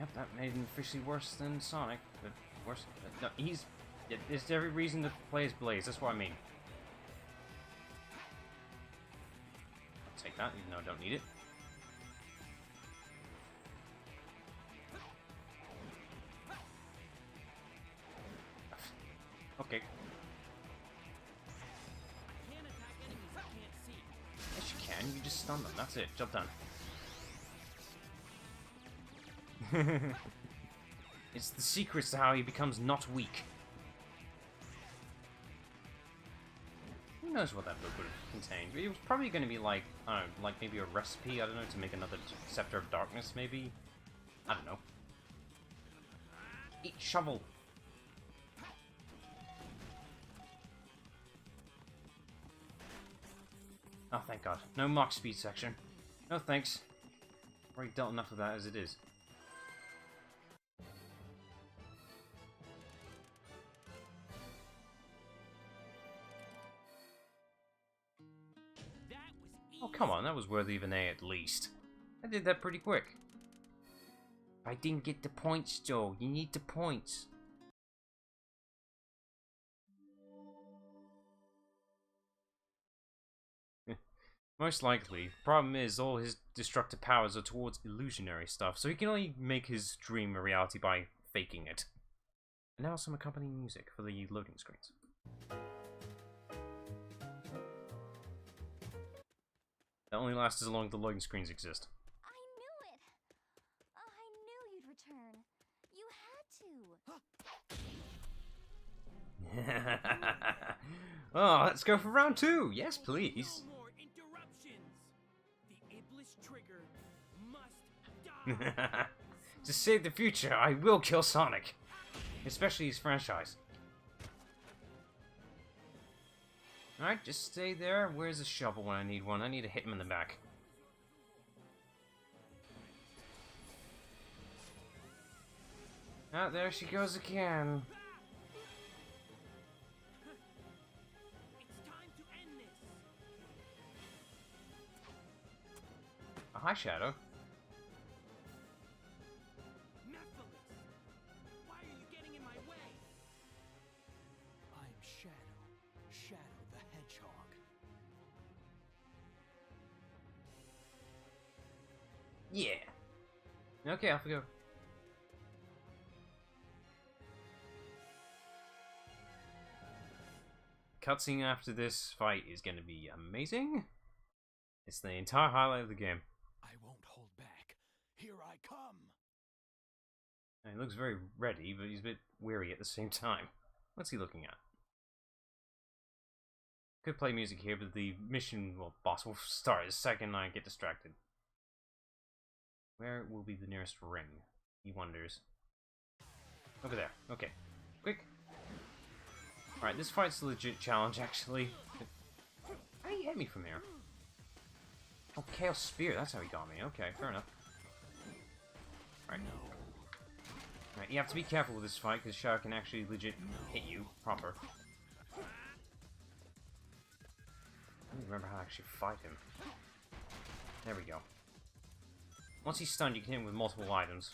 Yep, that made him officially worse than Sonic. But worse... no, he's... there's every reason to play as Blaze, that's what I mean. I'll take that, even though I don't need it. Okay. I can't attack enemies I can't see. Yes, you can. You just stun them. That's it. Job done. It's the secrets to how he becomes not weak. Who knows what that book would have contained? It was probably going to be like, I don't know, like maybe a recipe, I don't know, to make another Scepter of Darkness, maybe? I don't know. Eat shovel! thank God. No Mach speed section. No thanks. Already dealt enough of that as it is. That was easy. Oh, come on, that was worthy of an A at least. I did that pretty quick. I didn't get the points, Joe. You need the points. Most likely. Problem is, all his destructive powers are towards illusionary stuff, so he can only make his dream a reality by faking it. And now some accompanying music for the loading screens. That only lasts as long as the loading screens exist. I knew it! I knew you'd return. You had to. Oh, let's go for round 2. Yes, please. No more interruptions. The Iblis trigger must die. To save the future, I will kill Sonic. Especially his franchise. Alright, just stay there. Where's the shovel when I need one? I need to hit him in the back. Ah, there she goes again. It's time to end this. Oh, hi, Shadow. Nephilis, why are you getting in my way? I'm Shadow. Shadow the Hedgehog. Yeah. Okay, off we go. Cutscene after this fight is going to be amazing. It's the entire highlight of the game. I won't hold back. Here I come. And he looks very ready, but he's a bit weary at the same time. What's he looking at? Could play music here, but the mission, well, boss will start the second I get distracted. Where will be the nearest ring? He wonders. Over there. Okay. Quick. Alright, this fight's a legit challenge, actually. How do you hit me from here? Oh, Chaos Spear. That's how he got me. Okay, fair enough. Alright. Alright, you have to be careful with this fight, because Shadow can actually legit hit you proper. I don't remember how to actually fight him. There we go. Once he's stunned, you can hit him with multiple items.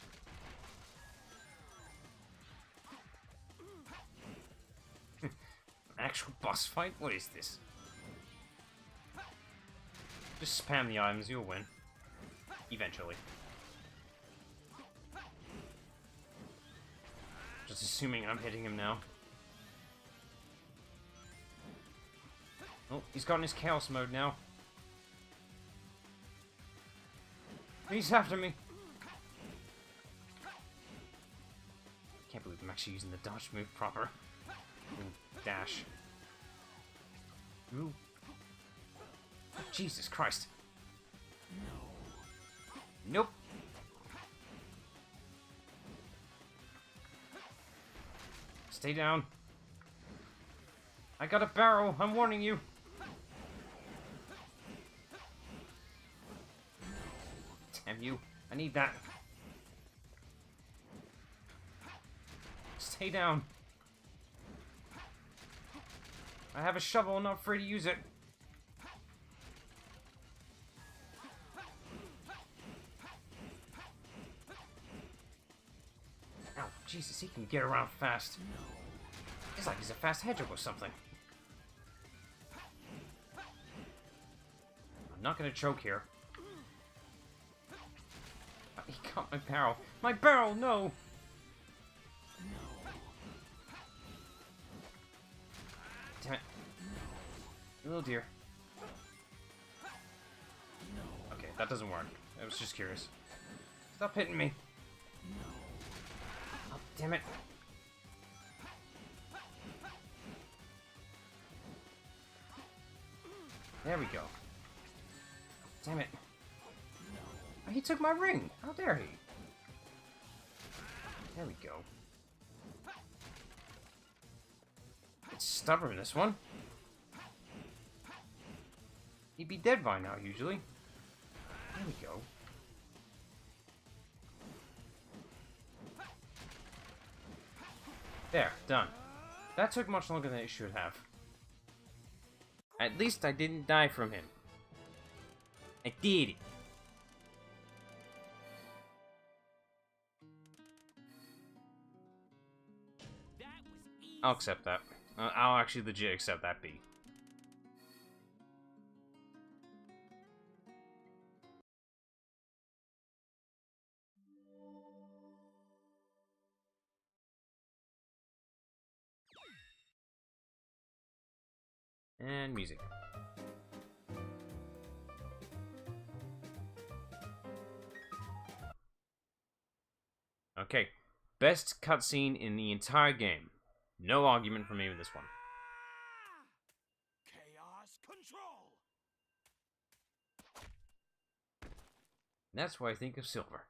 An actual boss fight? What is this? Just spam the items, you'll win. Eventually. Just assuming I'm hitting him now. Oh, he's got in his chaos mode now. He's after me. Can't believe I'm actually using the dodge move proper. Ooh, dash. Ooh. Oh, Jesus Christ. Nope. Stay down. I got a barrel. I'm warning you. Damn you. I need that. Stay down. I have a shovel. I'm not free to use it. Ow, Jesus, he can get around fast. It's like he's a fast hedgehog or something. I'm not gonna choke here. He got my barrel. My barrel, no! Damn it. Oh dear. Okay, that doesn't work. I was just curious. Stop hitting me. Oh, damn it. There we go. Damn it. Oh, he took my ring. How dare he? There we go. It's stubborn, this one. He'd be dead by now, usually. There we go. There, done. That took much longer than it should have. At least I didn't die from him. I did it. That was easy. I'll accept that. I'll actually legit accept that B. And music. Okay. Best cutscene in the entire game. No argument from me with this one. Chaos control. That's why I think of Silver.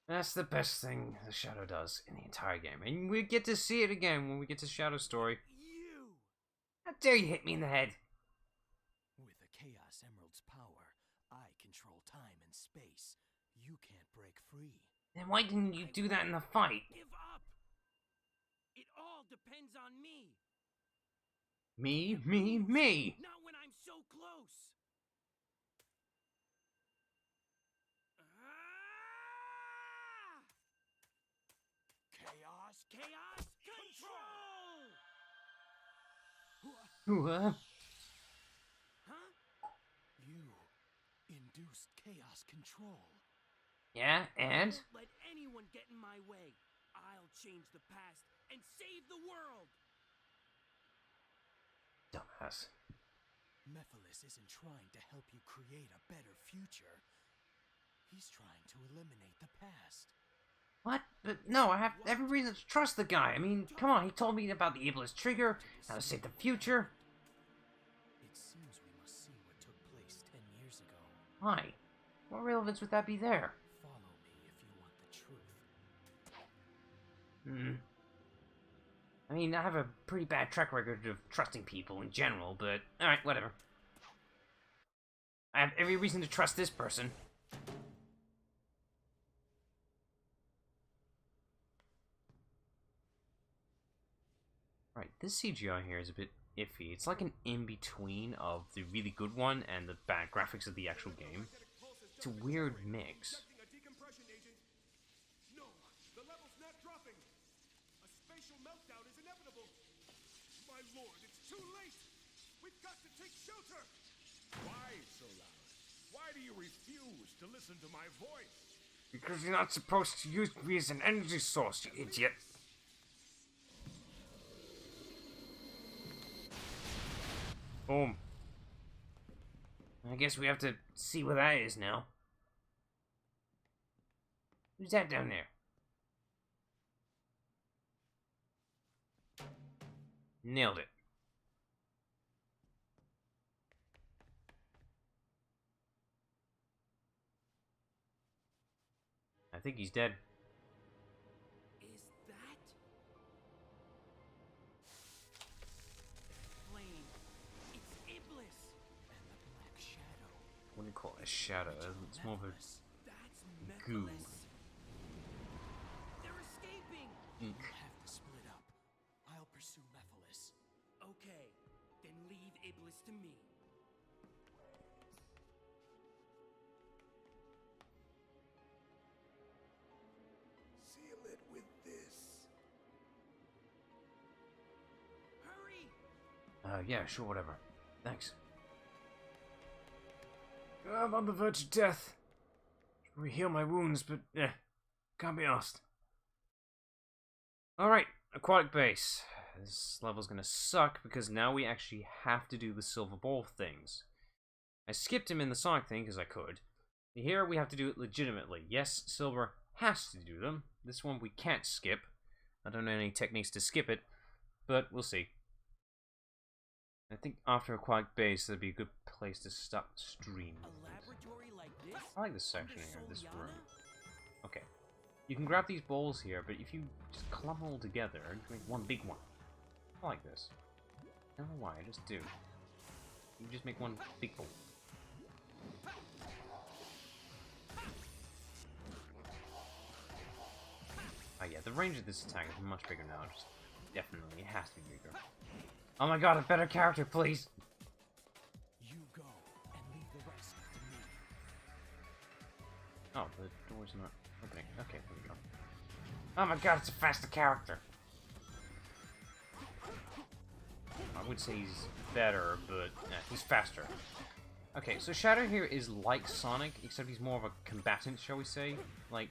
That's the best thing the Shadow does in the entire game. And we get to see it again when we get to Shadow's story. You. How dare you hit me in the head? With the Chaos Emerald's power, I control time and space. You can't break free. Then why didn't you do that in the fight? Give up. It all depends on me. Me. Not when I'm so close. Ah! Chaos control! Huh? You induced chaos control. Yeah, and? Don't let anyone get in my way. I'll change the past and save the world. Dumbass. Mephiles isn't trying to help you create a better future. He's trying to eliminate the past. What? But no, I have every reason to trust the guy. I mean, come on, he told me about the ableist trigger, how to save the future. It seems we must see what took place 10 years ago. Why? What relevance would that be there? Follow me if you want the truth. I mean, I have a pretty bad track record of trusting people in general, but alright, whatever. I have every reason to trust this person. Right, this CGI here is a bit iffy. It's like an in-between of the really good one and the bad graphics of the actual game. It's a weird mix. No, the level's not dropping. A spatial meltdown is inevitable. My lord, it's too late. We've got to take shelter. Why so loud? Why do you refuse to listen to my voice? Because you're not supposed to use me as an energy source, you idiot. Boom. I guess we have to see what that is now. Who's that down there? Nailed it. I think he's dead. Is that flame? It's Iblis. And the Black Shadow. What do you call it? A shadow. It's more of a That's goo. Mephiles. They're escaping. ink. We'll have to split up. I'll pursue Mephiles. Okay, then leave Iblis to me. Seal it with this. Hurry! Yeah, sure, whatever. Thanks. I'm on the verge of death. Should we heal my wounds, but can't be asked. Alright, aquatic base. This level's gonna suck because now we actually have to do the silver ball things. I skipped him in the Sonic thing because I could. Here we have to do it legitimately. Yes, Silver has to do them. This one we can't skip. I don't know any techniques to skip it, but we'll see. I think after aquatic base, that'd be a good place to stop the stream. A laboratory like this? I like this section Under here, this Soliana? room. Okay. You can grab these balls here, but if you just clump them all together, you can make one big one. I like this. I don't know why, I just do. You just make one big bolt. Oh yeah, the range of this attack is much bigger now. Just definitely, it has to be bigger. Oh my god, a better character, please! You go and leave the rest to me. Oh, the door's not opening. Okay, there we go. Oh my god, it's a faster character. I would say he's better, but he's faster. Okay, so Shadow here is like Sonic, except he's more of a combatant, shall we say. Like,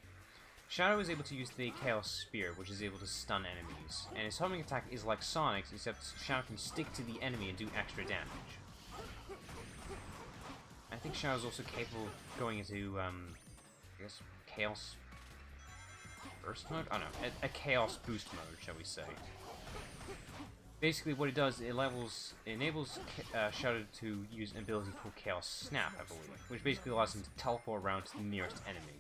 Shadow is able to use the Chaos Spear, which is able to stun enemies. And his homing attack is like Sonic's, except Shadow can stick to the enemy and do extra damage. I think Shadow's also capable of going into, I guess, Chaos Burst mode? I don't know, a Chaos Boost mode, shall we say. Basically, what it does, it enables Shadow to use an ability called Chaos Snap, I believe, which basically allows him to teleport around to the nearest enemy.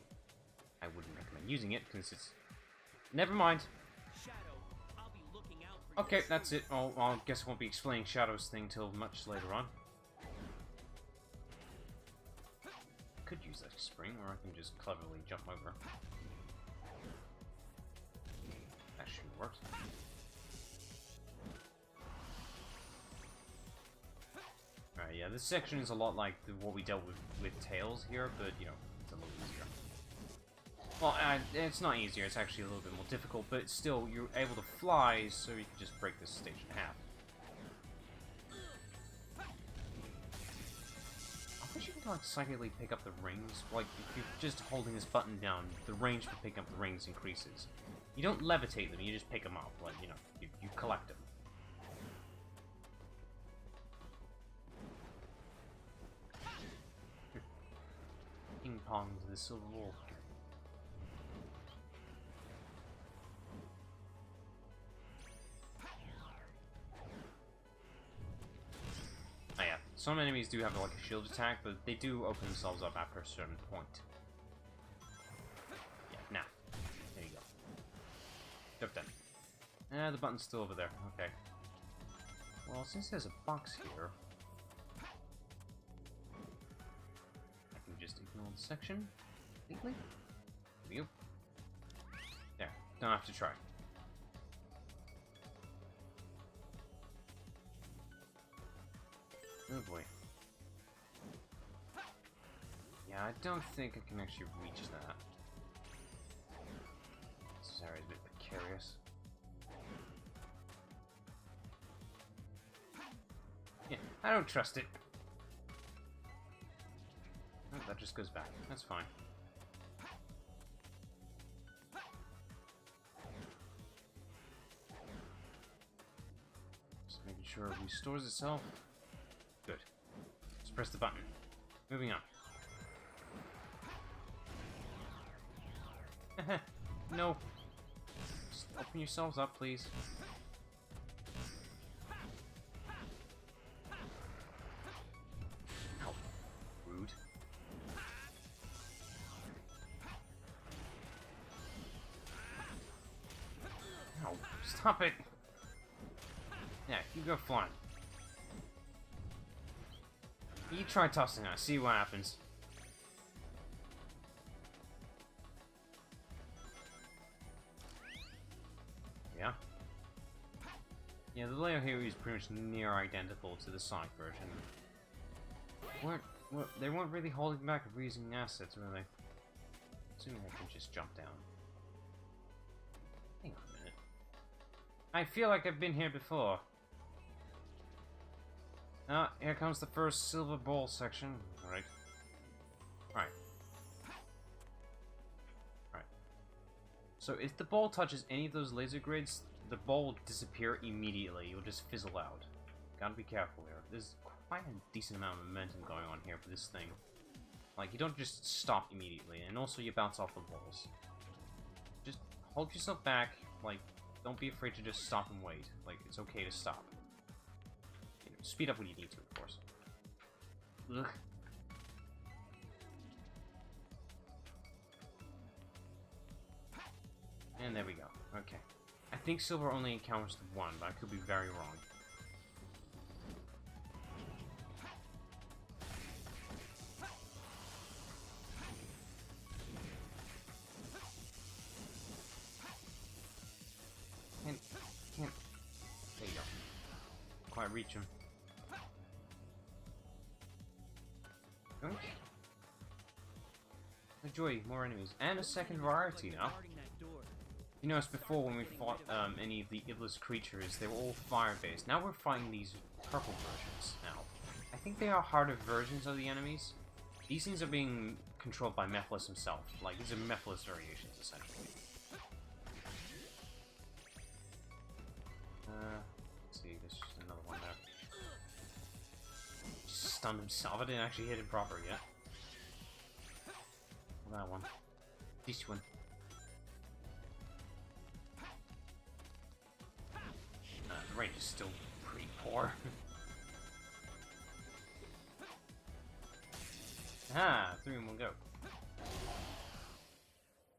I wouldn't recommend using it, because it's... Never mind. Shadow, I'll be looking out for Okay, you. that's it. Oh, I guess I won't be explaining Shadow's thing till much later on. Could use that spring, or I can just cleverly jump over. That should work. Alright, yeah, this section is a lot like what we dealt with Tails here, but, you know, it's a little easier. Well, it's not easier, it's actually a little bit more difficult, but still, you're able to fly, so you can just break this stage in half. I wish you could, like, psychically pick up the rings. Like, if you're just holding this button down, the range for picking up the rings increases. You don't levitate them, you just pick them up, like, you know, you collect them. Ping pong to the silver ball. Oh yeah, some enemies do have like a shield attack, but they do open themselves up after a certain point. Yeah, now. There you go. Jump down. The button's still over there. Okay. Well, since there's a box here, I can just ignore the section. Completely. There we go. There. Don't have to try. Oh boy. Yeah, I don't think I can actually reach that. This area is a bit precarious. Yeah, I don't trust it. Oh, that just goes back. That's fine. Just making sure it restores itself. Good. Let's press the button. Moving on. No. Just open yourselves up, please. Ow. Rude. Ow. Stop it. Yeah, you go flying. You try tossing that, see what happens. Yeah. Yeah, the layout here is pretty much near identical to the Sonic version. They weren't really holding back reusing assets, were they? Assuming I can just jump down. Hang on a minute. I feel like I've been here before. Ah, here comes the first silver ball section. Right. Right. Right. So if the ball touches any of those laser grids, the ball will disappear immediately. You'll just fizzle out. Gotta be careful here. There's quite a decent amount of momentum going on here for this thing. Like, you don't just stop immediately, and also you bounce off the walls. Just hold yourself back. Like, don't be afraid to just stop and wait. Like, it's okay to stop. Speed up when you need to, of course. Ugh. And there we go. Okay. I think silver only encounters the one, but I could be very wrong. can't reach him. Yoink. Enjoy more enemies and a second variety now. You noticed before when we fought any of the Iblis creatures, they were all fire-based. Now we're fighting these purple versions now. I think they are harder versions of the enemies. These things are being controlled by Mephiles himself. Like, these are Mephiles variations, essentially. Let's see, there's just another one there. Just stunned himself. I didn't actually hit him proper yet. That one. This one. The range is still pretty poor. Ah, 3 in 1 go.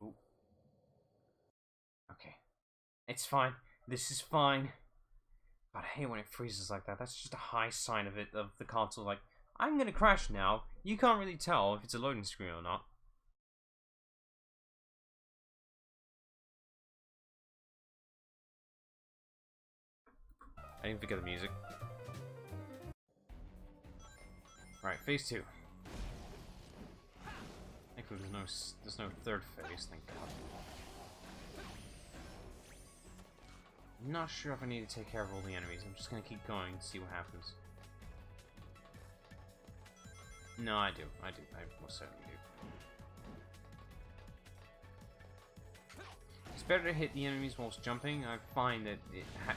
Ooh. Okay. It's fine. This is fine. But I hate when it freezes like that. That's just a high sign of it, of the console. Like, I'm gonna crash now. You can't really tell if it's a loading screen or not. I didn't forget the music. Right, phase 2. Thankfully, there's no third phase. Thank God. I'm not sure if I need to take care of all the enemies. I'm just gonna keep going to see what happens. No, I do. I most certainly do. It's better to hit the enemies whilst jumping. I find that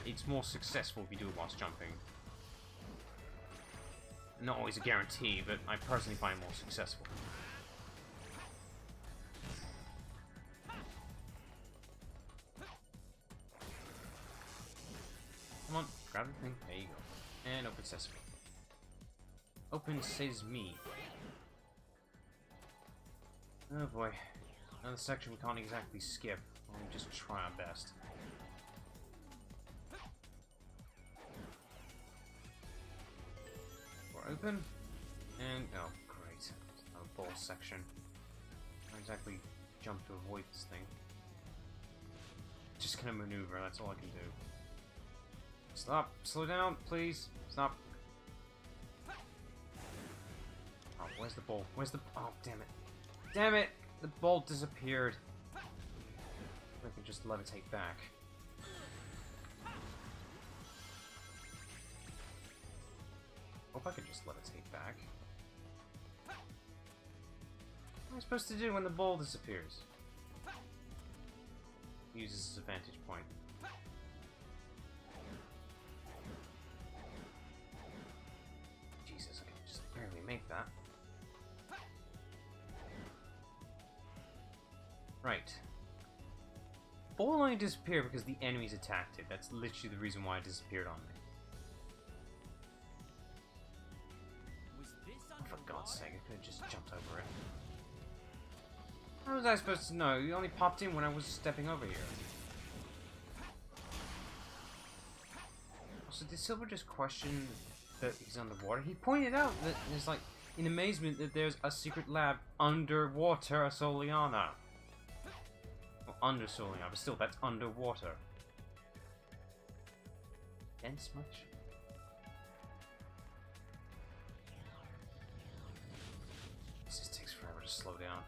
it's more successful if you do it whilst jumping. Not always a guarantee, but I personally find it more successful. Come on, grab the thing. There you go. And open sesame. Open sesame. Oh boy. Another section we can't exactly skip. We'll just try our best. Door open. And, oh great. Another ball section. Not exactly jump to avoid this thing. Just gonna maneuver, that's all I can do. Stop! Slow down, please! Stop! Oh, where's the ball? Where's the... Oh, damn it. Damn it! The ball disappeared. I can just levitate back. Hope I can just levitate back. What am I supposed to do when the ball disappears? Uses his vantage point. Jesus, I can just barely make that. Right. Ball only disappeared because the enemies attacked it. That's literally the reason why it disappeared on me. Oh, for God's sake, I could have just jumped over it. How was I supposed to know? You only popped in when I was stepping over here. Also, did Silver just question that he's underwater? He pointed out that there's like, in amazement, that there's a secret lab underwater at Soliana. Well, under Soliana, but still, that's underwater. Dense much? This just takes forever to slow down.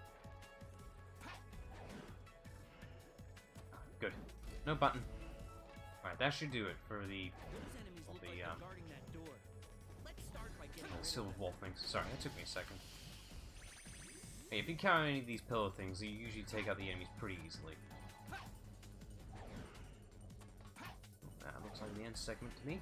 Good. No button. Alright, that should do it for the silver wall things. Sorry, that took me a second. Hey, if you count any of these pillow things, you usually take out the enemies pretty easily. That looks like the end segment to me.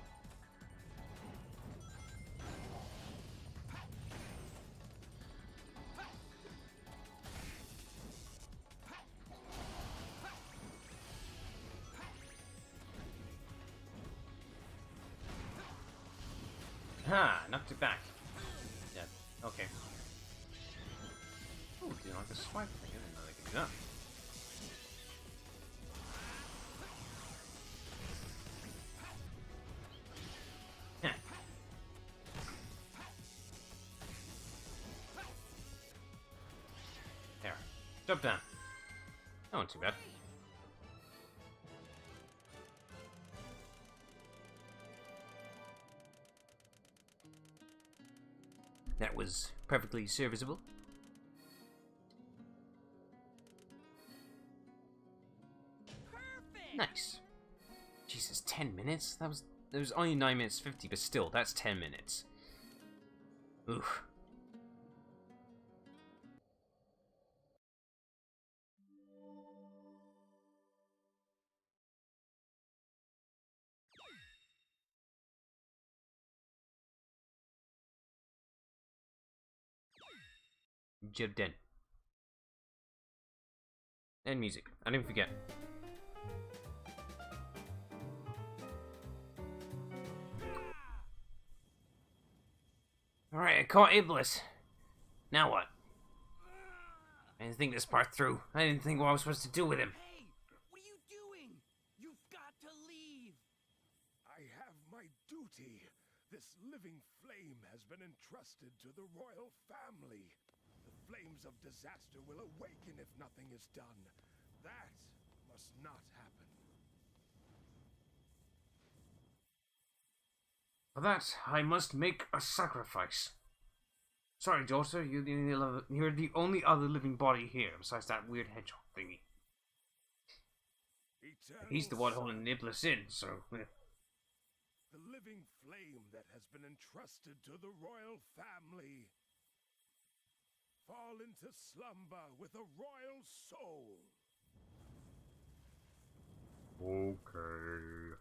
Ha! Knocked it back. Yeah, okay. Oh, do you like the swipe thing? I didn't know they could do that. Yeah. There. Jump down. That wasn't too bad. That was perfectly serviceable. Perfect! Nice. Jesus, 10 minutes? That was only 9 minutes 50, but still, that's 10 minutes. Oof. Jib Den. And music. I didn't forget. Alright, I caught Iblis. Now what? I didn't think this part through. I didn't think what I was supposed to do with him. Hey, what are you doing? You've got to leave. I have my duty. This living flame has been entrusted to the royal family. The flames of disaster will awaken if nothing is done. That must not happen. For that, I must make a sacrifice. Sorry, daughter, you're the only other living body here, besides that weird hedgehog thingy. He's the one holding Iblis in, so... The living flame that has been entrusted to the royal family. Fall into slumber with a royal soul. Okay.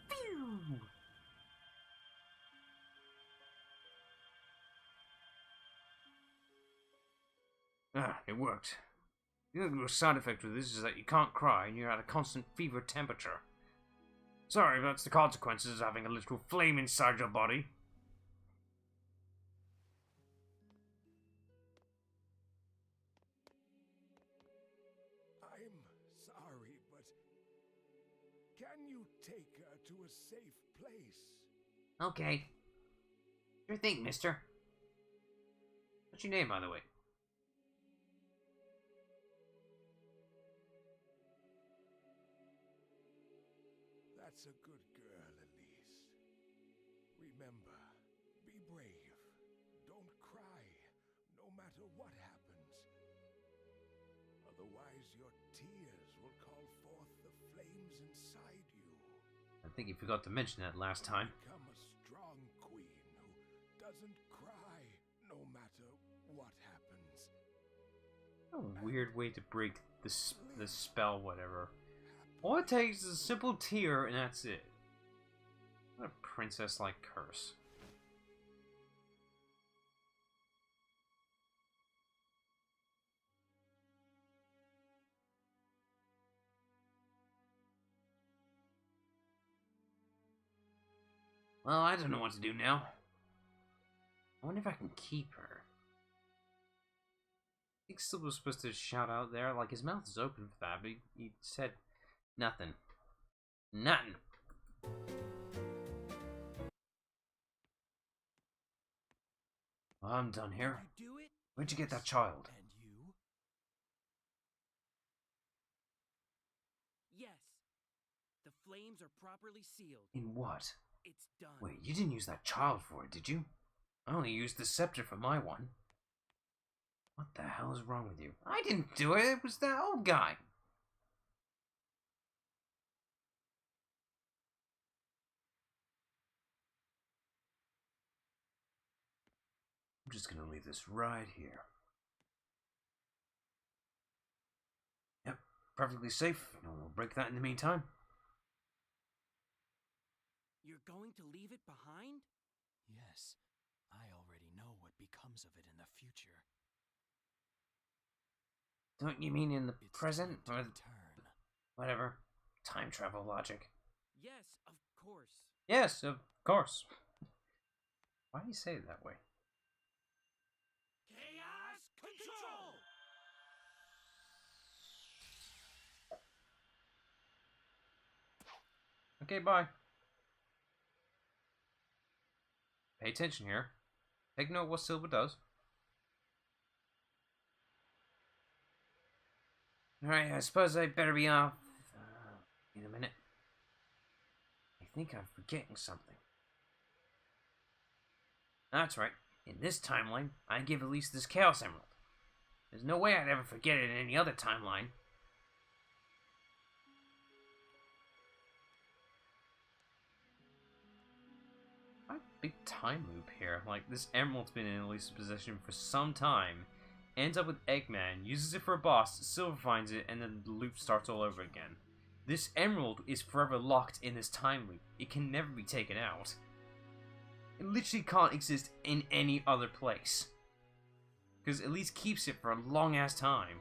Pew! Ah, it worked. The only side effect of this is that you can't cry and you're at a constant fever temperature. Sorry, but that's the consequences of having a literal flame inside your body. I'm sorry, but can you take her to a safe place? Okay. Sure thing, mister. What's your name, by the way? That's a good girl, Elise. Remember, be brave. Don't cry, no matter what happens. Otherwise, your tears will call forth the flames inside you. I think you forgot to mention that last time. Become a strong queen who doesn't cry, no matter what happens. A weird way to break the spell, whatever. All it takes is a simple tear, and that's it. What a princess-like curse. Well, I don't know what to do now. I wonder if I can keep her. I think Syl was supposed to shout out there, like his mouth is open for that, but he said nothing. Nothing. Well, I'm done here. You do it? Where'd you get that child? And you? Yes. The flames are properly sealed. In what? It's done. Wait, you didn't use that child for it, did you? I only used the scepter for my one. What the hell is wrong with you? I didn't do it. It was that old guy. I'm just gonna leave this right here. Yep, perfectly safe. No one will break that in the meantime. You're going to leave it behind? Yes, I already know what becomes of it in the future. Don't you mean in the It's present? time Or to return. whatever. Time travel logic. Yes, of course. Yes, of course. Why do you say it that way? Chaos control! Okay, bye. Pay attention here. Take note what Silver does. Alright, I suppose I better be off in a minute. I think I'm forgetting something. That's right. In this timeline, I give Elise this Chaos Emerald. There's no way I'd ever forget it in any other timeline. A big time loop here. Like, this emerald's been in Elise's possession for some time. Ends up with Eggman, uses it for a boss, Silver finds it, and then the loop starts all over again. This emerald is forever locked in this time loop. It can never be taken out. It literally can't exist in any other place. Because Elise keeps it for a long-ass time.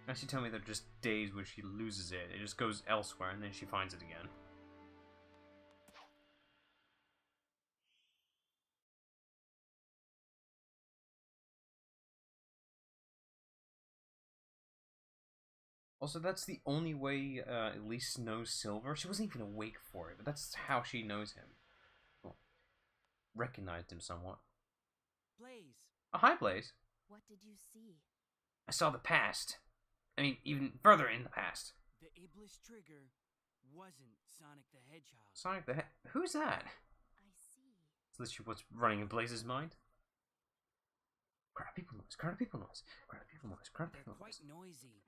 Actually, tell me there are just days where she loses it. It just goes elsewhere, and then she finds it again. Also, that's the only way Elise knows Silver. She wasn't even awake for it, but that's how she knows him. Well, recognized him somewhat. Blaze. Oh, hi, Blaze. What did you see? I saw the past. I mean, even further in the past. The Iblis trigger wasn't Sonic the Hedgehog. Sonic the Who's that? I see. It's literally what's running in Blaze's mind. Crowd people noise, crowd people noise, crowd people noise, crowd They're people quite noise. noisy.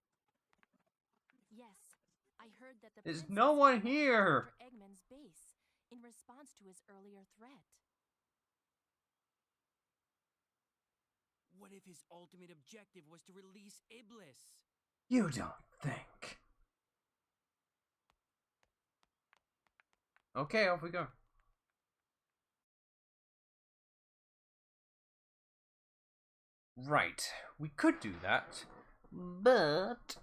Yes, I heard that the There's princess no one went here! after Eggman's base in response to his earlier threat. What if his ultimate objective was to release Iblis? You don't think. Okay, off we go. Right, we could do that, but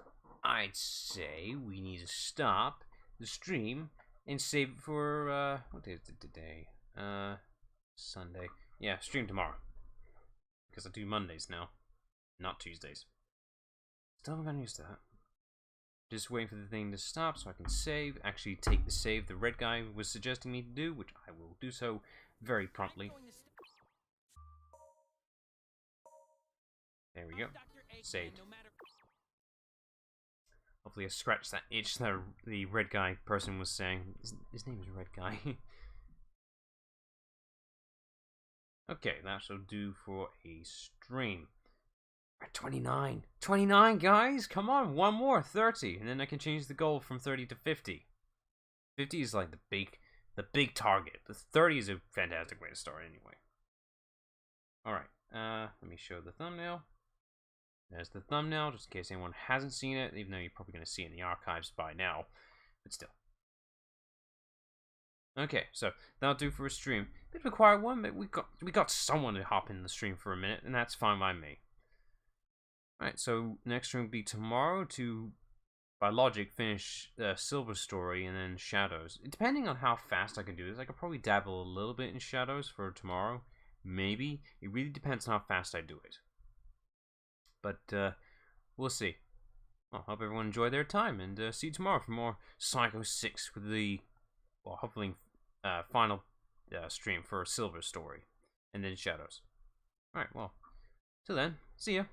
I'd say we need to stop the stream and save it for, what is it today? Sunday. Yeah, stream tomorrow. Because I do Mondays now, not Tuesdays. Still haven't gotten used to that. Just waiting for the thing to stop so I can save. Actually take the save the red guy was suggesting me to do, which I will do so very promptly. There we go. Saved. Hopefully I scratched that itch that the red guy person was saying. His name is Red Guy. Okay, that shall do for a stream. We're at 29. 29, guys! Come on, one more, 30. And then I can change the goal from 30 to 50. 50 is like the big target. The 30 is a fantastic way to start anyway. Alright, let me show the thumbnail. There's the thumbnail, just in case anyone hasn't seen it, even though you're probably going to see it in the archives by now. But still. Okay, so that'll do for a stream. Bit of a quiet one, but we got someone to hop in the stream for a minute, and that's fine by me. Alright, so next stream will be tomorrow to, by logic, finish Silver Story and then Shadows. Depending on how fast I can do this, I could probably dabble a little bit in Shadows for tomorrow. Maybe. It really depends on how fast I do it. But we'll see. Well, hope everyone enjoyed their time, and see you tomorrow for more Psycho 6 with the, well, hopefully final stream for Silver Story, and then Shadows. Alright, well, till then, see ya.